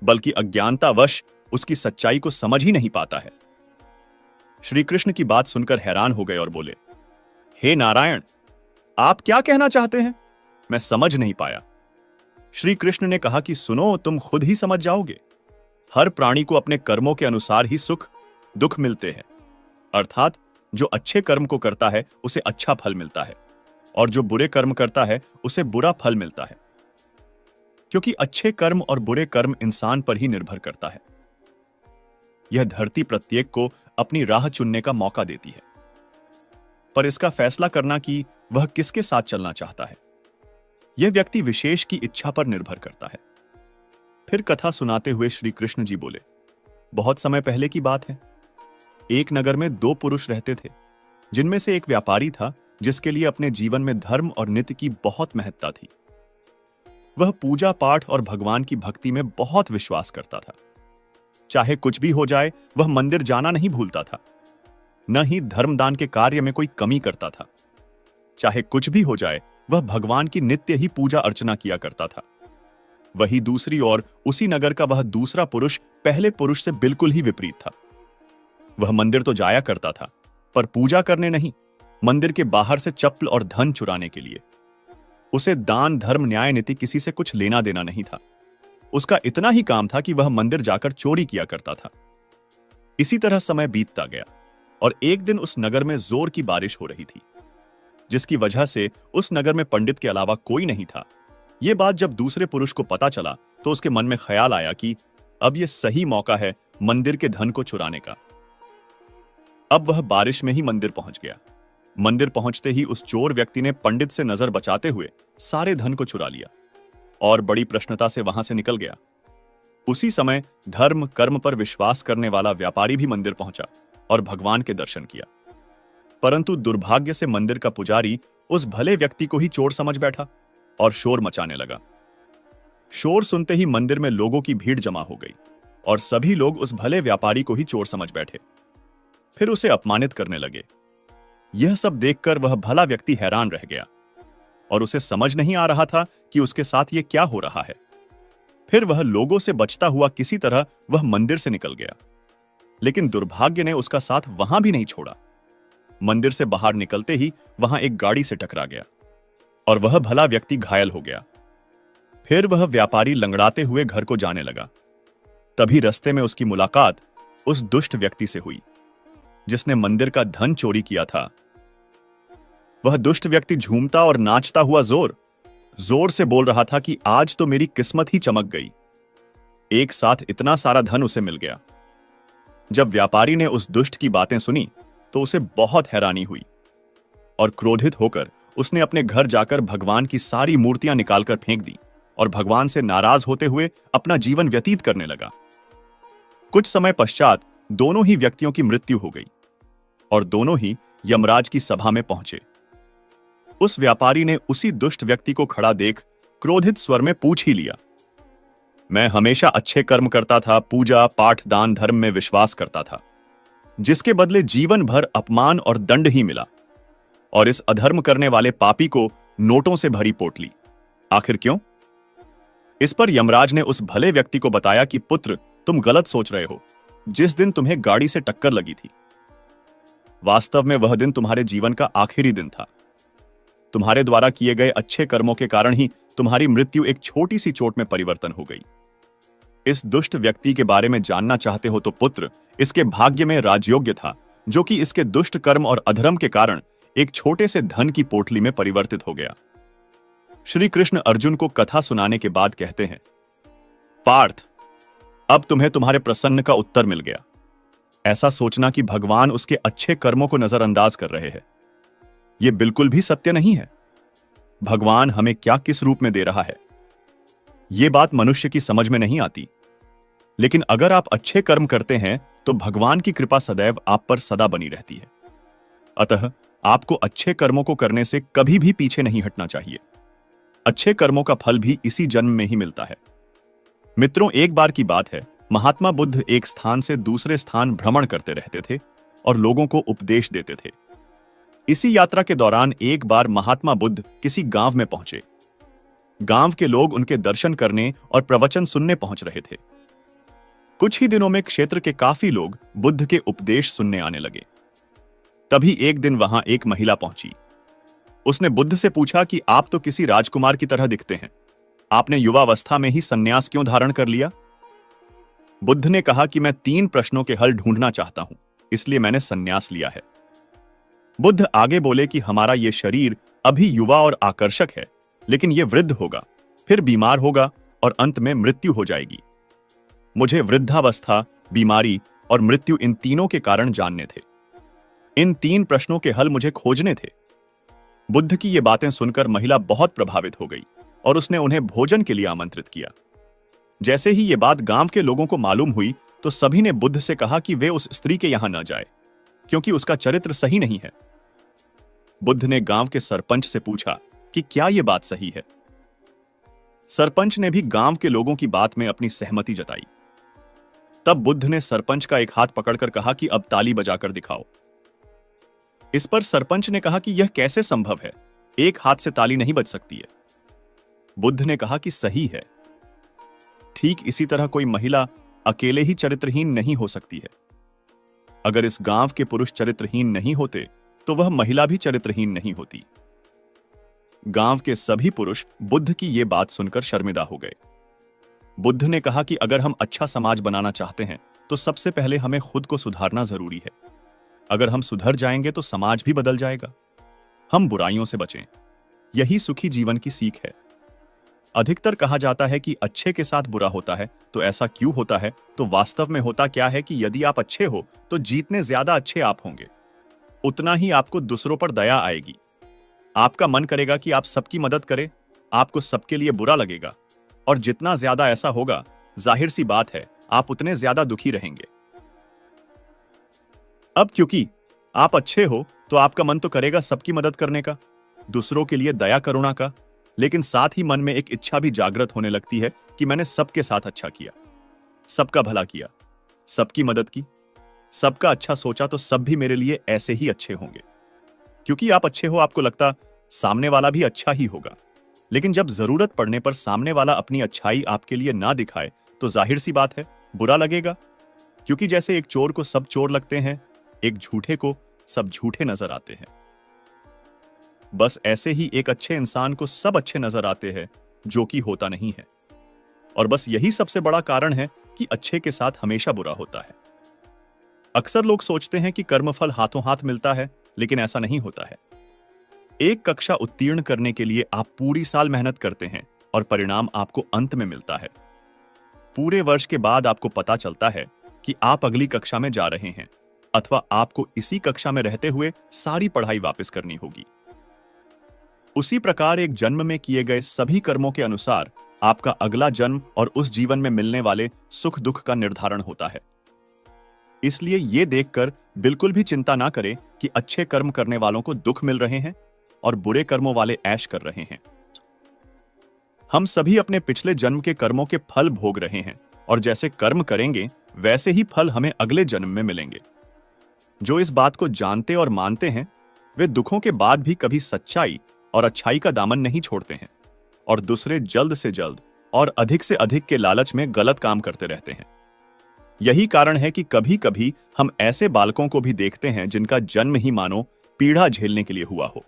A: बल्कि अज्ञानतावश उसकी सच्चाई को समझ ही नहीं पाता है। श्री कृष्ण की बात सुनकर हैरान हो गए और बोले, हे नारायण, आप क्या कहना चाहते हैं? मैं समझ नहीं पाया। श्री कृष्ण ने कहा कि सुनो, तुम खुद ही समझ जाओगे। हर प्राणी को अपने कर्मों के अनुसार ही सुख दुख मिलते हैं, अर्थात जो अच्छे कर्म को करता है उसे अच्छा फल मिलता है और जो बुरे कर्म करता है उसे बुरा फल मिलता है, क्योंकि अच्छे कर्म और बुरे कर्म इंसान पर ही निर्भर करता है। यह धरती प्रत्येक को अपनी राह चुनने का मौका देती है, पर इसका फैसला करना कि वह किसके साथ चलना चाहता है, यह व्यक्ति विशेष की इच्छा पर निर्भर करता है। फिर कथा सुनाते हुए श्री कृष्ण जी बोले, बहुत समय पहले की बात है। एक नगर में दो पुरुष रहते थे, जिनमें से एक व्यापारी था जिसके लिए अपने जीवन में धर्म और नित्य की बहुत महत्ता थी। वह पूजा पाठ और भगवान की भक्ति में बहुत विश्वास करता था। चाहे कुछ भी हो जाए, वह मंदिर जाना नहीं भूलता था, न ही धर्मदान के कार्य में कोई कमी करता था। चाहे कुछ भी हो जाए, वह भगवान की नित्य ही पूजा अर्चना किया करता था। वही दूसरी ओर उसी नगर का वह दूसरा पुरुष पहले पुरुष से बिल्कुल ही विपरीत था। वह मंदिर तो जाया करता था, पर पूजा करने नहीं, मंदिर के बाहर से चप्पल और धन चुराने के लिए। उसे दान धर्म न्याय नीति किसी से कुछ लेना देना नहीं था। उसका इतना ही काम था कि वह मंदिर जाकर चोरी किया करता था। इसी तरह समय बीतता गया और एक दिन उस नगर में जोर की बारिश हो रही थी, जिसकी वजह से उस नगर में पंडित के अलावा कोई नहीं था। यह बात जब दूसरे पुरुष को पता चला तो उसके मन में ख्याल आया कि अब यह सही मौका है मंदिर के धन को चुराने का। अब वह बारिश में ही मंदिर पहुंच गया। मंदिर पहुंचते ही उस चोर व्यक्ति ने पंडित से नजर बचाते हुए सारे धन को चुरा लिया और बड़ी प्रश्नता से वहां से निकल गया। उसी समय धर्म कर्म पर विश्वास करने वाला व्यापारी भी मंदिर पहुंचा और भगवान के दर्शन किया। परंतु दुर्भाग्य से मंदिर का पुजारी उस भले व्यक्ति को ही चोर समझ बैठा और शोर मचाने लगा। शोर सुनते ही मंदिर में लोगों की भीड़ जमा हो गई और सभी लोग उस भले व्यापारी को ही चोर समझ बैठे, फिर उसे अपमानित करने लगे। यह सब देखकर वह भला व्यक्ति हैरान रह गया और उसे समझ नहीं आ रहा था कि उसके साथ यह क्या हो रहा है। फिर वह लोगों से बचता हुआ किसी तरह वह मंदिर से निकल गया, लेकिन दुर्भाग्य ने उसका साथ वहां भी नहीं छोड़ा। मंदिर से बाहर निकलते ही वहां एक गाड़ी से टकरा गया और वह भला व्यक्ति घायल हो गया। फिर वह व्यापारी लंगड़ाते हुए घर को जाने लगा। तभी रास्ते में उसकी मुलाकात उस दुष्ट व्यक्ति से हुई जिसने मंदिर का धन चोरी किया था। वह दुष्ट व्यक्ति झूमता और नाचता हुआ जोर जोर से बोल रहा था कि आज तो मेरी किस्मत ही चमक गई, एक साथ इतना सारा धन उसे मिल गया। जब व्यापारी ने उस दुष्ट की बातें सुनी तो उसे बहुत हैरानी हुई और क्रोधित होकर उसने अपने घर जाकर भगवान की सारी मूर्तियां निकालकर फेंक दी और भगवान से नाराज होते हुए अपना जीवन व्यतीत करने लगा। कुछ समय पश्चात दोनों ही व्यक्तियों की मृत्यु हो गई और दोनों ही यमराज की सभा में पहुंचे। उस व्यापारी ने उसी दुष्ट व्यक्ति को खड़ा देख क्रोधित स्वर में पूछ ही लिया, मैं हमेशा अच्छे कर्म करता था, पूजा पाठ दान धर्म में विश्वास करता था, जिसके बदले जीवन भर अपमान और दंड ही मिला, और इस अधर्म करने वाले पापी को नोटों से भरी पोटली, आखिर क्यों? इस पर यमराज ने उस भले व्यक्ति को बताया कि पुत्र, तुम गलत सोच रहे हो। जिस दिन तुम्हें गाड़ी से टक्कर लगी थी, वास्तव में वह दिन तुम्हारे जीवन का आखिरी दिन था। तुम्हारे द्वारा किए गए अच्छे कर्मों के कारण ही तुम्हारी मृत्यु एक छोटी सी चोट में परिवर्तन हो गई। इस दुष्ट व्यक्ति के बारे में जानना चाहते हो तो पुत्र, इसके भाग्य में राजयोग्य था, जो कि इसके दुष्ट कर्म और अधर्म के कारण एक छोटे से धन की पोटली में परिवर्तित हो गया। श्री कृष्ण अर्जुन को कथा सुनाने के बाद कहते हैं, पार्थ, अब तुम्हें तुम्हारे प्रश्न का उत्तर मिल गया। ऐसा सोचना कि भगवान उसके अच्छे कर्मों को नजरअंदाज कर रहे हैं, यह बिल्कुल भी सत्य नहीं है। भगवान हमें क्या किस रूप में दे रहा है, यह बात मनुष्य की समझ में नहीं आती। लेकिन अगर आप अच्छे कर्म करते हैं तो भगवान की कृपा सदैव आप पर सदा बनी रहती है। अतः आपको अच्छे कर्मों को करने से कभी भी पीछे नहीं हटना चाहिए। अच्छे कर्मों का फल भी इसी जन्म में ही मिलता है। मित्रों, एक बार की बात है, महात्मा बुद्ध एक स्थान से दूसरे स्थान भ्रमण करते रहते थे और लोगों को उपदेश देते थे। इसी यात्रा के दौरान एक बार महात्मा बुद्ध किसी गांव में पहुंचे। गांव के लोग उनके दर्शन करने और प्रवचन सुनने पहुंच रहे थे। कुछ ही दिनों में क्षेत्र के काफी लोग बुद्ध के उपदेश सुनने आने लगे। तभी एक दिन वहां एक महिला पहुंची। उसने बुद्ध से पूछा कि आप तो किसी राजकुमार की तरह दिखते हैं, आपने युवावस्था में ही संन्यास क्यों धारण कर लिया? बुद्ध ने कहा कि मैं 3 प्रश्नों के हल ढूंढना चाहता हूं, इसलिए मैंने संन्यास लिया है। बुद्ध आगे बोले कि हमारा यह शरीर अभी युवा और आकर्षक है, लेकिन यह वृद्ध होगा, फिर बीमार होगा और अंत में मृत्यु हो जाएगी। मुझे वृद्धावस्था, बीमारी और मृत्यु इन तीनों के कारण जानने थे। इन 3 प्रश्नों के हल मुझे खोजने थे। बुद्ध की ये बातें सुनकर महिला बहुत प्रभावित हो गई और उसने उन्हें भोजन के लिए आमंत्रित किया। जैसे ही ये बात गांव के लोगों को मालूम हुई तो सभी ने बुद्ध से कहा कि वे उस स्त्री के यहां न जाए, क्योंकि उसका चरित्र सही नहीं है। बुद्ध ने गांव के सरपंच से पूछा कि क्या यह बात सही है। सरपंच ने भी गांव के लोगों की बात में अपनी सहमति जताई। तब बुद्ध ने सरपंच का एक हाथ पकड़कर कहा कि अब ताली बजाकर दिखाओ। इस पर सरपंच ने कहा कि यह कैसे संभव है, एक हाथ से ताली नहीं बज सकती है। बुद्ध ने कहा कि सही है। ठीक इसी तरह कोई महिला अकेले ही चरित्रहीन नहीं हो सकती है। अगर इस गांव के पुरुष चरित्रहीन नहीं होते तो वह महिला भी चरित्रहीन नहीं होती। गांव के सभी पुरुष बुद्ध की यह बात सुनकर शर्मिंदा हो गए। बुद्ध ने कहा कि अगर हम अच्छा समाज बनाना चाहते हैं तो सबसे पहले हमें खुद को सुधारना जरूरी है। अगर हम सुधर जाएंगे तो समाज भी बदल जाएगा। हम बुराइयों से बचें, यही सुखी जीवन की सीख है। अधिकतर कहा जाता है कि अच्छे के साथ बुरा होता है, तो ऐसा क्यों होता है? तो वास्तव में होता क्या है कि यदि आप अच्छे हो तो जितने ज्यादा अच्छे आप होंगे, उतना ही आपको दूसरों पर दया आएगी। आपका मन करेगा कि आप सबकी मदद करें, आपको सबके लिए बुरा लगेगा, और जितना ज्यादा ऐसा होगा जाहिर सी बात है आप उतने ज्यादा दुखी रहेंगे। अब क्योंकि आप अच्छे हो तो आपका मन तो करेगा सबकी मदद करने का, दूसरों के लिए दया करुणा का, लेकिन साथ ही मन में एक इच्छा भी जागृत होने लगती है कि मैंने सबके साथ अच्छा किया, सबका भला किया, सबकी मदद की, सबका अच्छा सोचा तो सब भी मेरे लिए ऐसे ही अच्छे होंगे। क्योंकि आप अच्छे हो आपको लगता सामने वाला भी अच्छा ही होगा, लेकिन जब जरूरत पड़ने पर सामने वाला अपनी अच्छाई आपके लिए ना दिखाए तो जाहिर सी बात है बुरा लगेगा। क्योंकि जैसे एक चोर को सब चोर लगते हैं, एक झूठे को सब झूठे नजर आते हैं, बस ऐसे ही एक अच्छे इंसान को सब अच्छे नजर आते हैं, जो कि होता नहीं है। और बस यही सबसे बड़ा कारण है कि अच्छे के साथ हमेशा बुरा होता है। अक्सर लोग सोचते हैं कि कर्मफल हाथों हाथ मिलता है, लेकिन ऐसा नहीं होता है। एक कक्षा उत्तीर्ण करने के लिए आप पूरी साल मेहनत करते हैं और परिणाम आपको अंत में मिलता है। पूरे वर्ष के बाद आपको पता चलता है कि आप अगली कक्षा में जा रहे हैं, अथवा आपको इसी कक्षा में रहते हुए सारी पढ़ाई वापस करनी होगी। उसी प्रकार एक जन्म में किए गए सभी कर्मों के अनुसार आपका अगला जन्म और उस जीवन में मिलने वाले सुख दुख का निर्धारण होता है। इसलिए यह देखकर बिल्कुल भी चिंता ना करें कि अच्छे कर्म करने वालों को दुख मिल रहे हैं और बुरे कर्मों वाले ऐश कर रहे हैं। हम सभी अपने पिछले जन्म के कर्मों के फल भोग रहे हैं, और जैसे कर्म करेंगे वैसे ही फल हमें अगले जन्म में मिलेंगे। जो इस बात को जानते और मानते हैं वे दुखों के बाद भी कभी सच्चाई और अच्छाई का दामन नहीं छोड़ते हैं, और दूसरे जल्द से जल्द और अधिक से अधिक के लालच में गलत काम करते रहते हैं। यही कारण है कि कभी कभी हम ऐसे बालकों को भी देखते हैं जिनका जन्म ही मानो पीड़ा झेलने के लिए हुआ हो।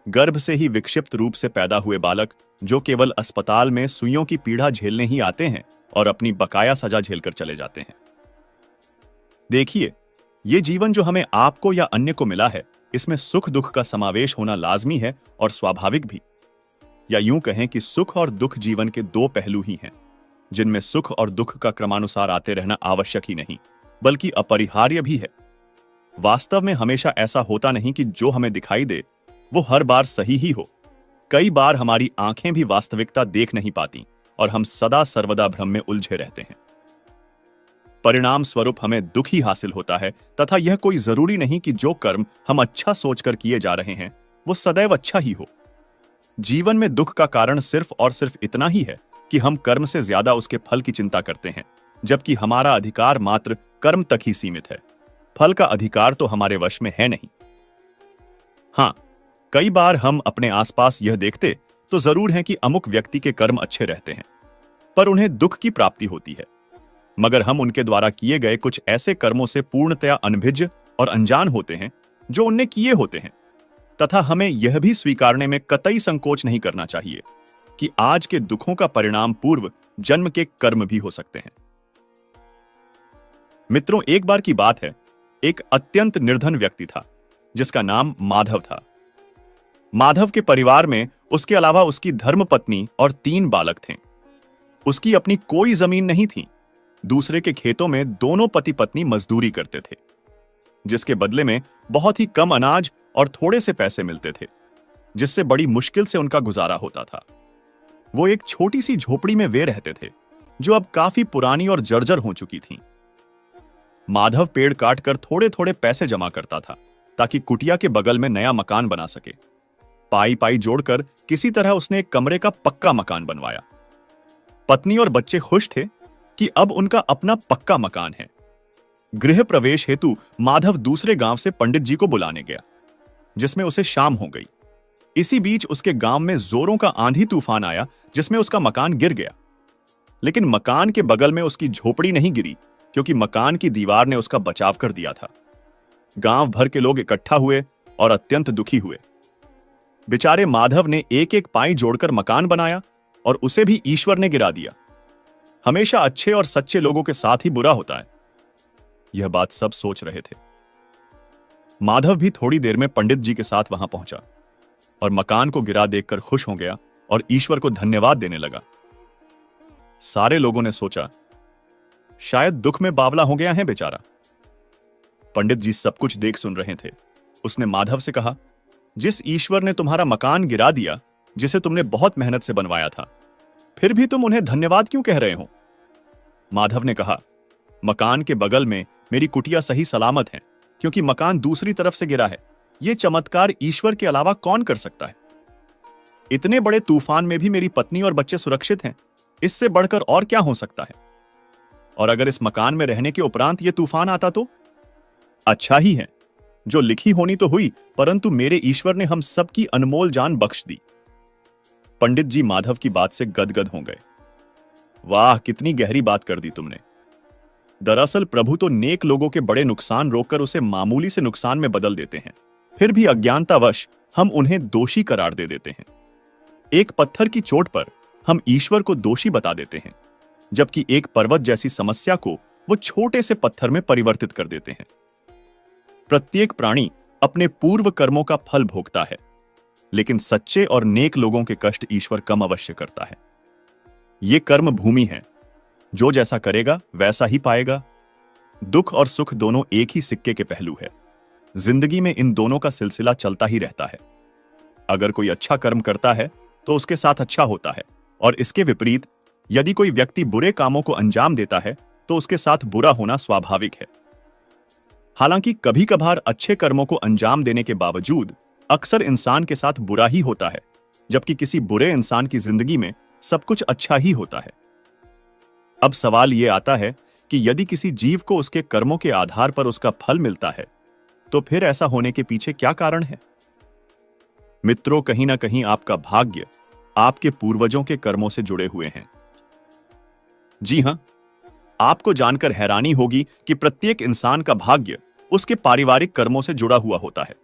A: गर्भ से ही विक्षिप्त रूप से पैदा हुए बालक जो केवल अस्पताल में सुइयों की पीड़ा झेलने ही आते हैं और अपनी बकाया सजा झेलकर चले जाते हैं। देखिए, ये जीवन जो हमें आपको या अन्य को मिला है, इसमें सुख दुख का समावेश होना लाजमी है और स्वाभाविक भी। या यूं कहें कि सुख और दुख जीवन के दो पहलू ही हैं, जिनमें सुख और दुख का क्रमानुसार आते रहना आवश्यक ही नहीं बल्कि अपरिहार्य भी है। वास्तव में हमेशा ऐसा होता नहीं कि जो हमें दिखाई दे वो हर बार सही ही हो। कई बार हमारी आंखें भी वास्तविकता देख नहीं पाती और हम सदा सर्वदा भ्रम में उलझे रहते हैं। परिणाम स्वरूप हमें दुख ही हासिल होता है, तथा यह कोई जरूरी नहीं कि जो कर्म हम अच्छा सोचकर किए जा रहे हैं वो सदैव अच्छा ही हो। जीवन में दुख का कारण सिर्फ और सिर्फ इतना ही है कि हम कर्म से ज्यादा उसके फल की चिंता करते हैं, जबकि हमारा अधिकार मात्र कर्म तक ही सीमित है। फल का अधिकार तो हमारे वश में है नहीं। हां, कई बार हम अपने आसपास यह देखते तो जरूर है कि अमुक व्यक्ति के कर्म अच्छे रहते हैं, पर उन्हें दुख की प्राप्ति होती है। मगर हम उनके द्वारा किए गए कुछ ऐसे कर्मों से पूर्णतया अनभिज्ञ और अनजान होते हैं जो उनने किए होते हैं, तथा हमें यह भी स्वीकारने में कतई संकोच नहीं करना चाहिए कि आज के दुखों का परिणाम पूर्व जन्म के कर्म भी हो सकते हैं। मित्रों, एक बार की बात है, एक अत्यंत निर्धन व्यक्ति था जिसका नाम माधव था। माधव के परिवार में उसके अलावा उसकी धर्मपत्नी और 3 बालक थे। उसकी अपनी कोई जमीन नहीं थी। दूसरे के खेतों में दोनों पति पत्नी मजदूरी करते थे, जिसके बदले में बहुत ही कम अनाज और थोड़े से पैसे मिलते थे, जिससे बड़ी मुश्किल से उनका गुजारा होता था। वो एक छोटी सी झोपड़ी में वे रहते थे, जो अब काफी पुरानी और जर्जर हो चुकी थी। माधव पेड़ काटकर थोड़े थोड़े पैसे जमा करता था ताकि कुटिया के बगल में नया मकान बना सके। पाई पाई जोड़कर किसी तरह उसने एक कमरे का पक्का मकान बनवाया। पत्नी और बच्चे खुश थे कि अब उनका अपना पक्का मकान है। गृह प्रवेश हेतु माधव दूसरे गांव से पंडित जी को बुलाने गया, जिसमें उसे शाम हो गई। इसी बीच उसके गांव में जोरों का आंधी तूफान आया, जिसमें उसका मकान गिर गया। लेकिन मकान के बगल में उसकी झोपड़ी नहीं गिरी, क्योंकि मकान की दीवार ने उसका बचाव कर दिया था। गांव भर के लोग इकट्ठा हुए और अत्यंत दुखी हुए। बेचारे माधव ने एक एक पाई जोड़कर मकान बनाया और उसे भी ईश्वर ने गिरा दिया। हमेशा अच्छे और सच्चे लोगों के साथ ही बुरा होता है। यह बात सब सोच रहे थे। माधव भी थोड़ी देर में पंडित जी के साथ वहां पहुंचा और मकान को गिरा देखकर खुश हो गया और ईश्वर को धन्यवाद देने लगा। सारे लोगों ने सोचा, शायद दुख में बावला हो गया है बेचारा। पंडित जी सब कुछ देख सुन रहे थे। उसने माधव से कहा, जिस ईश्वर ने तुम्हारा मकान गिरा दिया, जिसे तुमने बहुत मेहनत से बनवाया था, फिर भी तुम उन्हें धन्यवाद क्यों कह रहे हो? माधव ने कहा, मकान के बगल में मेरी कुटिया सही सलामत है, क्योंकि मकान दूसरी तरफ से गिरा है। यह चमत्कार ईश्वर के अलावा कौन कर सकता है? इतने बड़े तूफान में भी मेरी पत्नी और बच्चे सुरक्षित हैं। इससे बढ़कर और क्या हो सकता है? और अगर इस मकान में रहने के उपरांत यह तूफान आता तो? अच्छा ही है, जो लिखी होनी तो हुई, परंतु मेरे ईश्वर ने हम सबकी अनमोल जान बख्श दी। पंडित जी माधव की बात से गदगद हो गए। वाह, कितनी गहरी बात कर दी तुमने। दरअसल प्रभु तो नेक लोगों के बड़े नुकसान रोककर उसे मामूली से नुकसान में बदल देते हैं, फिर भी अज्ञानतावश हम उन्हें दोषी करार दे देते हैं। एक पत्थर की चोट पर हम ईश्वर को दोषी बता देते हैं, जबकि एक पर्वत जैसी समस्या को वो छोटे से पत्थर में परिवर्तित कर देते हैं। प्रत्येक प्राणी अपने पूर्व कर्मों का फल भोगता है, लेकिन सच्चे और नेक लोगों के कष्ट ईश्वर कम अवश्य करता है। ये कर्म भूमि है, जो जैसा करेगा वैसा ही पाएगा। दुख और सुख दोनों एक ही सिक्के के पहलू है। जिंदगी में इन दोनों का सिलसिला चलता ही रहता है। अगर कोई अच्छा कर्म करता है तो उसके साथ अच्छा होता है, और इसके विपरीत यदि कोई व्यक्ति बुरे कामों को अंजाम देता है तो उसके साथ बुरा होना स्वाभाविक है। हालांकि कभी कभार अच्छे कर्मों को अंजाम देने के बावजूद अक्सर इंसान के साथ बुरा ही होता है, जबकि किसी बुरे इंसान की जिंदगी में सब कुछ अच्छा ही होता है। अब सवाल यह आता है कि यदि किसी जीव को उसके कर्मों के आधार पर उसका फल मिलता है, तो फिर ऐसा होने के पीछे क्या कारण है? मित्रों, कहीं ना कहीं आपका भाग्य आपके पूर्वजों के कर्मों से जुड़े हुए हैं। जी हां, आपको जानकर हैरानी होगी कि प्रत्येक इंसान का भाग्य उसके पारिवारिक कर्मों से जुड़ा हुआ होता है।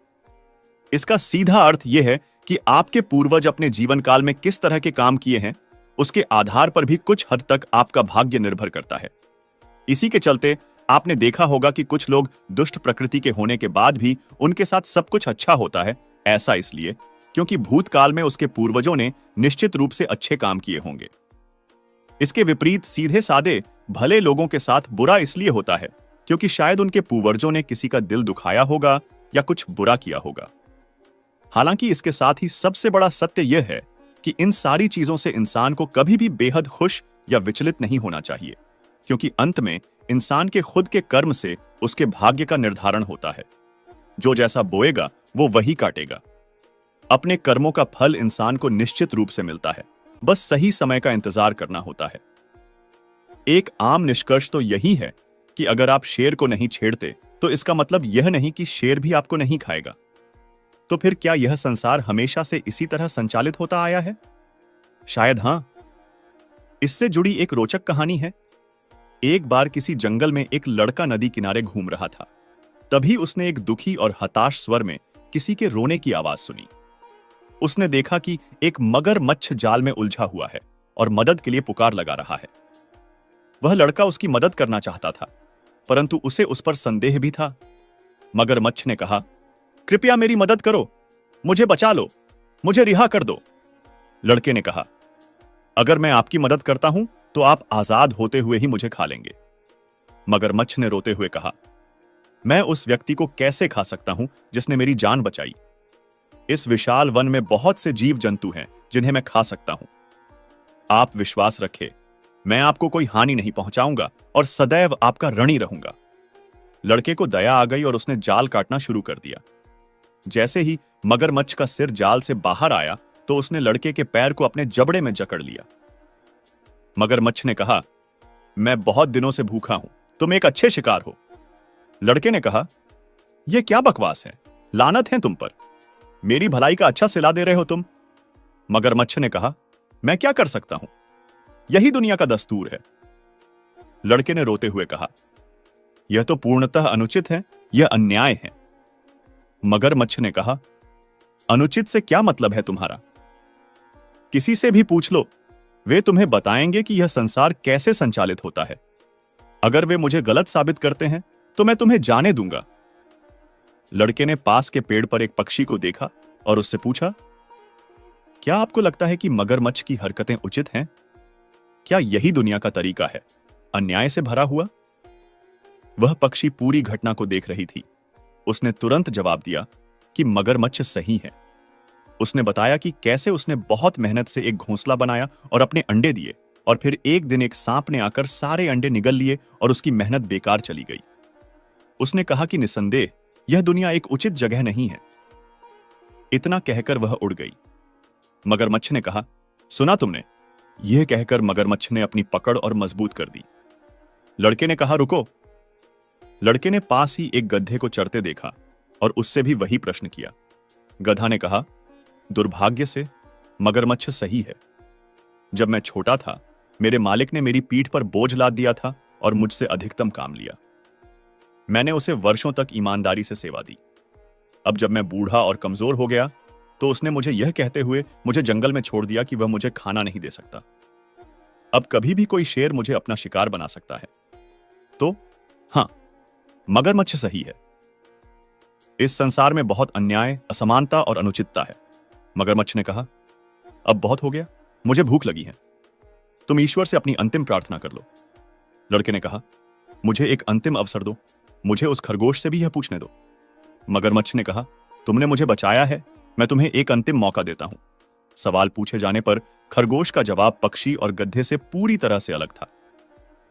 A: इसका सीधा अर्थ यह है कि आपके पूर्वज अपने जीवन काल में किस तरह के काम किए हैं, उसके आधार पर भी कुछ हद तक आपका भाग्य निर्भर करता है। इसी के चलते आपने देखा होगा कि कुछ लोग दुष्ट प्रकृति के होने के बाद भी उनके साथ सब कुछ अच्छा होता है। ऐसा इसलिए क्योंकि भूतकाल में उसके पूर्वजों ने निश्चित रूप से अच्छे काम किए होंगे। इसके विपरीत सीधे सादे भले लोगों के साथ बुरा इसलिए होता है क्योंकि शायद उनके पूर्वजों ने किसी का दिल दुखाया होगा या कुछ बुरा किया होगा। हालांकि इसके साथ ही सबसे बड़ा सत्य यह है कि इन सारी चीजों से इंसान को कभी भी बेहद खुश या विचलित नहीं होना चाहिए, क्योंकि अंत में इंसान के खुद के कर्म से उसके भाग्य का निर्धारण होता है। जो जैसा बोएगा वो वही काटेगा। अपने कर्मों का फल इंसान को निश्चित रूप से मिलता है, बस सही समय का इंतजार करना होता है। एक आम निष्कर्ष तो यही है कि अगर आप शेर को नहीं छेड़ते तो इसका मतलब यह नहीं कि शेर भी आपको नहीं खाएगा। तो फिर क्या यह संसार हमेशा से इसी तरह संचालित होता आया है? शायद हां। इससे जुड़ी एक रोचक कहानी है। एक बार किसी जंगल में एक लड़का नदी किनारे घूम रहा था। तभी उसने एक दुखी और हताश स्वर में किसी के रोने की आवाज सुनी। उसने देखा कि एक मगरमच्छ जाल में उलझा हुआ है और मदद के लिए पुकार लगा रहा है। वह लड़का उसकी मदद करना चाहता था, परंतु उसे उस पर संदेह भी था। मगरमच्छ ने कहा, कृपया मेरी मदद करो, मुझे बचा लो, मुझे रिहा कर दो। लड़के ने कहा, अगर मैं आपकी मदद करता हूं तो आप आजाद होते हुए ही मुझे खा लेंगे। मगरमच्छ ने रोते हुए कहा, मैं उस व्यक्ति को कैसे खा सकता हूं जिसने मेरी जान बचाई? इस विशाल वन में बहुत से जीव जंतु हैं जिन्हें मैं खा सकता हूं। आप विश्वास रखें, मैं आपको कोई हानि नहीं पहुंचाऊंगा और सदैव आपका ऋणी रहूंगा। लड़के को दया आ गई और उसने जाल काटना शुरू कर दिया। जैसे ही मगरमच्छ का सिर जाल से बाहर आया तो उसने लड़के के पैर को अपने जबड़े में जकड़ लिया। मगरमच्छ ने कहा, मैं बहुत दिनों से भूखा हूं, तुम एक अच्छे शिकार हो। लड़के ने कहा, यह क्या बकवास है, लानत है तुम पर, मेरी भलाई का अच्छा सिला दे रहे हो तुम। मगरमच्छ ने कहा, मैं क्या कर सकता हूं, यही दुनिया का दस्तूर है। लड़के ने रोते हुए कहा, यह तो पूर्णतः अनुचित है, यह अन्याय है। मगरमच्छ ने कहा, अनुचित से क्या मतलब है तुम्हारा? किसी से भी पूछ लो, वे तुम्हें बताएंगे कि यह संसार कैसे संचालित होता है। अगर वे मुझे गलत साबित करते हैं तो मैं तुम्हें जाने दूंगा। लड़के ने पास के पेड़ पर एक पक्षी को देखा और उससे पूछा, क्या आपको लगता है कि मगरमच्छ की हरकतें उचित हैं? क्या यही दुनिया का तरीका है, अन्याय से भरा हुआ? वह पक्षी पूरी घटना को देख रही थी। उसने तुरंत जवाब दिया कि मगरमच्छ सही है। उसने बताया कि कैसे उसने बहुत मेहनत से एक घोंसला बनाया और अपने अंडे दिए, और फिर एक दिन एक सांप ने आकर सारे अंडे निगल लिए और उसकी मेहनत बेकार चली गई। उसने कहा कि निसंदेह यह दुनिया एक उचित जगह नहीं है। इतना कहकर वह उड़ गई। मगरमच्छ ने कहा, सुना तुमने? यह कहकर मगरमच्छ ने अपनी पकड़ और मजबूत कर दी। लड़के ने कहा, रुको। लड़के ने पास ही एक गधे को चरते देखा और उससे भी वही प्रश्न किया। गधा ने कहा, दुर्भाग्य से मगरमच्छ सही है। जब मैं छोटा था, मेरे मालिक ने मेरी पीठ पर बोझ लाद दिया था और मुझसे अधिकतम काम लिया। मैंने उसे वर्षों तक ईमानदारी से सेवा दी। अब जब मैं बूढ़ा और कमजोर हो गया, तो उसने मुझे यह कहते हुए मुझे जंगल में छोड़ दिया कि वह मुझे खाना नहीं दे सकता। अब कभी भी कोई शेर मुझे अपना शिकार बना सकता है। तो हां, मगरमच्छ सही है। इस संसार में बहुत अन्याय, असमानता और अनुचितता है। मगरमच्छ ने कहा, अब बहुत हो गया, मुझे भूख लगी है। तुम ईश्वर से अपनी अंतिम प्रार्थना कर लो। लड़के ने कहा, मुझे एक अंतिम अवसर दो, मुझे उस खरगोश से भी यह पूछने दो। मगरमच्छ ने कहा, तुमने मुझे बचाया है, मैं तुम्हें एक अंतिम मौका देता हूं। सवाल पूछे जाने पर खरगोश का जवाब पक्षी और गधे से पूरी तरह से अलग था।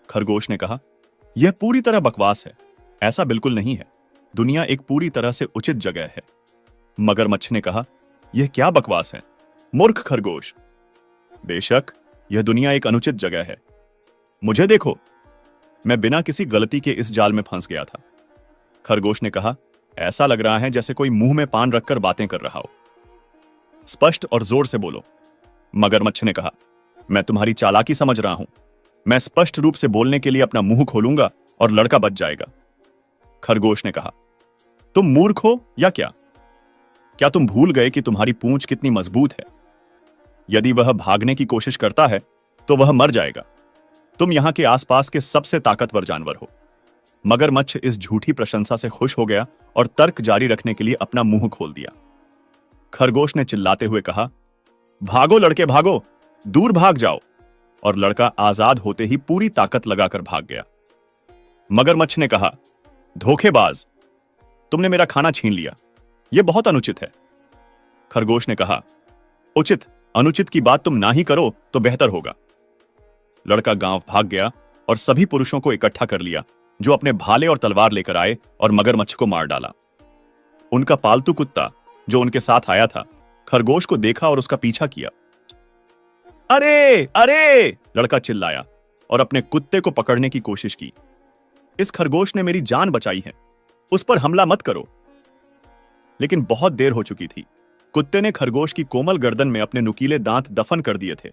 A: खरगोश ने कहा, यह पूरी तरह बकवास है, ऐसा बिल्कुल नहीं है। दुनिया एक पूरी तरह से उचित जगह है। मगरमच्छ ने कहा, यह क्या बकवास है, मूर्ख खरगोश। बेशक यह दुनिया एक अनुचित जगह है। मुझे देखो, मैं बिना किसी गलती के इस जाल में फंस गया था। खरगोश ने कहा, ऐसा लग रहा है जैसे कोई मुंह में पान रखकर बातें कर रहा हो। स्पष्ट और जोर से बोलो। मगरमच्छ ने कहा, मैं तुम्हारी चालाकी समझ रहा हूं। मैं स्पष्ट रूप से बोलने के लिए अपना मुंह खोलूंगा और लड़का बच जाएगा। खरगोश ने कहा, तुम मूर्ख हो या क्या? क्या तुम भूल गए कि तुम्हारी पूंछ कितनी मजबूत है? यदि वह भागने की कोशिश करता है तो वह मर जाएगा। तुम यहां के आसपास के सबसे ताकतवर जानवर हो। मगरमच्छ इस झूठी प्रशंसा से खुश हो गया और तर्क जारी रखने के लिए अपना मुंह खोल दिया। खरगोश ने चिल्लाते हुए कहा, भागो लड़के भागो, दूर भाग जाओ। और लड़का आजाद होते ही पूरी ताकत लगाकर भाग गया। मगरमच्छ ने कहा, धोखेबाज, तुमने मेरा खाना छीन लिया, यह बहुत अनुचित है। खरगोश ने कहा, उचित अनुचित की बात तुम ना ही करो तो बेहतर होगा। लड़का गांव भाग गया और सभी पुरुषों को इकट्ठा कर लिया जो अपने भाले और तलवार लेकर आए और मगरमच्छ को मार डाला। उनका पालतू कुत्ता जो उनके साथ आया था, खरगोश को देखा और उसका पीछा किया। अरे अरे, लड़का चिल्लाया और अपने कुत्ते को पकड़ने की कोशिश की। इस खरगोश ने मेरी जान बचाई है, उस पर हमला मत करो। लेकिन बहुत देर हो चुकी थी। कुत्ते ने खरगोश की कोमल गर्दन में अपने नुकीले दांत दफन कर दिए थे।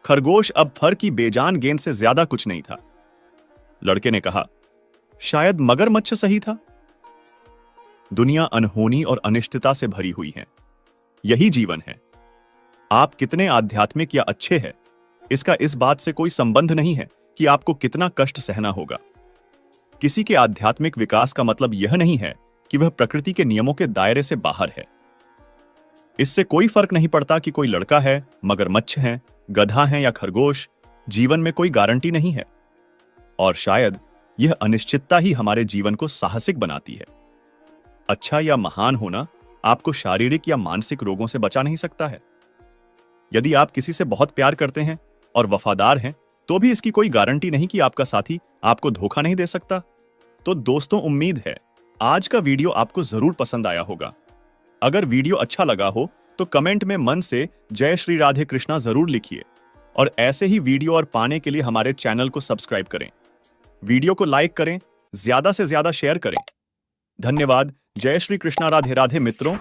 A: खरगोश अब फर की बेजान गेंद से ज्यादा कुछ नहीं था। लड़के ने कहा, शायद मगरमच्छ सही था। दुनिया अनहोनी और अनिश्चितता से भरी हुई है। यही जीवन है। आप कितने आध्यात्मिक या अच्छे हैं, इसका इस बात से कोई संबंध नहीं है कि आपको कितना कष्ट सहना होगा। किसी के आध्यात्मिक विकास का मतलब यह नहीं है कि वह प्रकृति के नियमों के दायरे से बाहर है। इससे कोई फर्क नहीं पड़ता कि कोई लड़का है, मगरमच्छ है, गधा है या खरगोश, जीवन में कोई गारंटी नहीं है। और शायद यह अनिश्चितता ही हमारे जीवन को साहसिक बनाती है। अच्छा या महान होना आपको शारीरिक या मानसिक रोगों से बचा नहीं सकता है। यदि आप किसी से बहुत प्यार करते हैं और वफादार हैं, तो भी इसकी कोई गारंटी नहीं कि आपका साथी आपको धोखा नहीं दे सकता। तो दोस्तों, उम्मीद है आज का वीडियो आपको जरूर पसंद आया होगा। अगर वीडियो अच्छा लगा हो तो कमेंट में मन से जय श्री राधे कृष्णा जरूर लिखिए और ऐसे ही वीडियो और पाने के लिए हमारे चैनल को सब्सक्राइब करें। वीडियो को लाइक करें, ज्यादा से ज्यादा शेयर करें। धन्यवाद। जय श्री कृष्णा। राधे राधे मित्रों।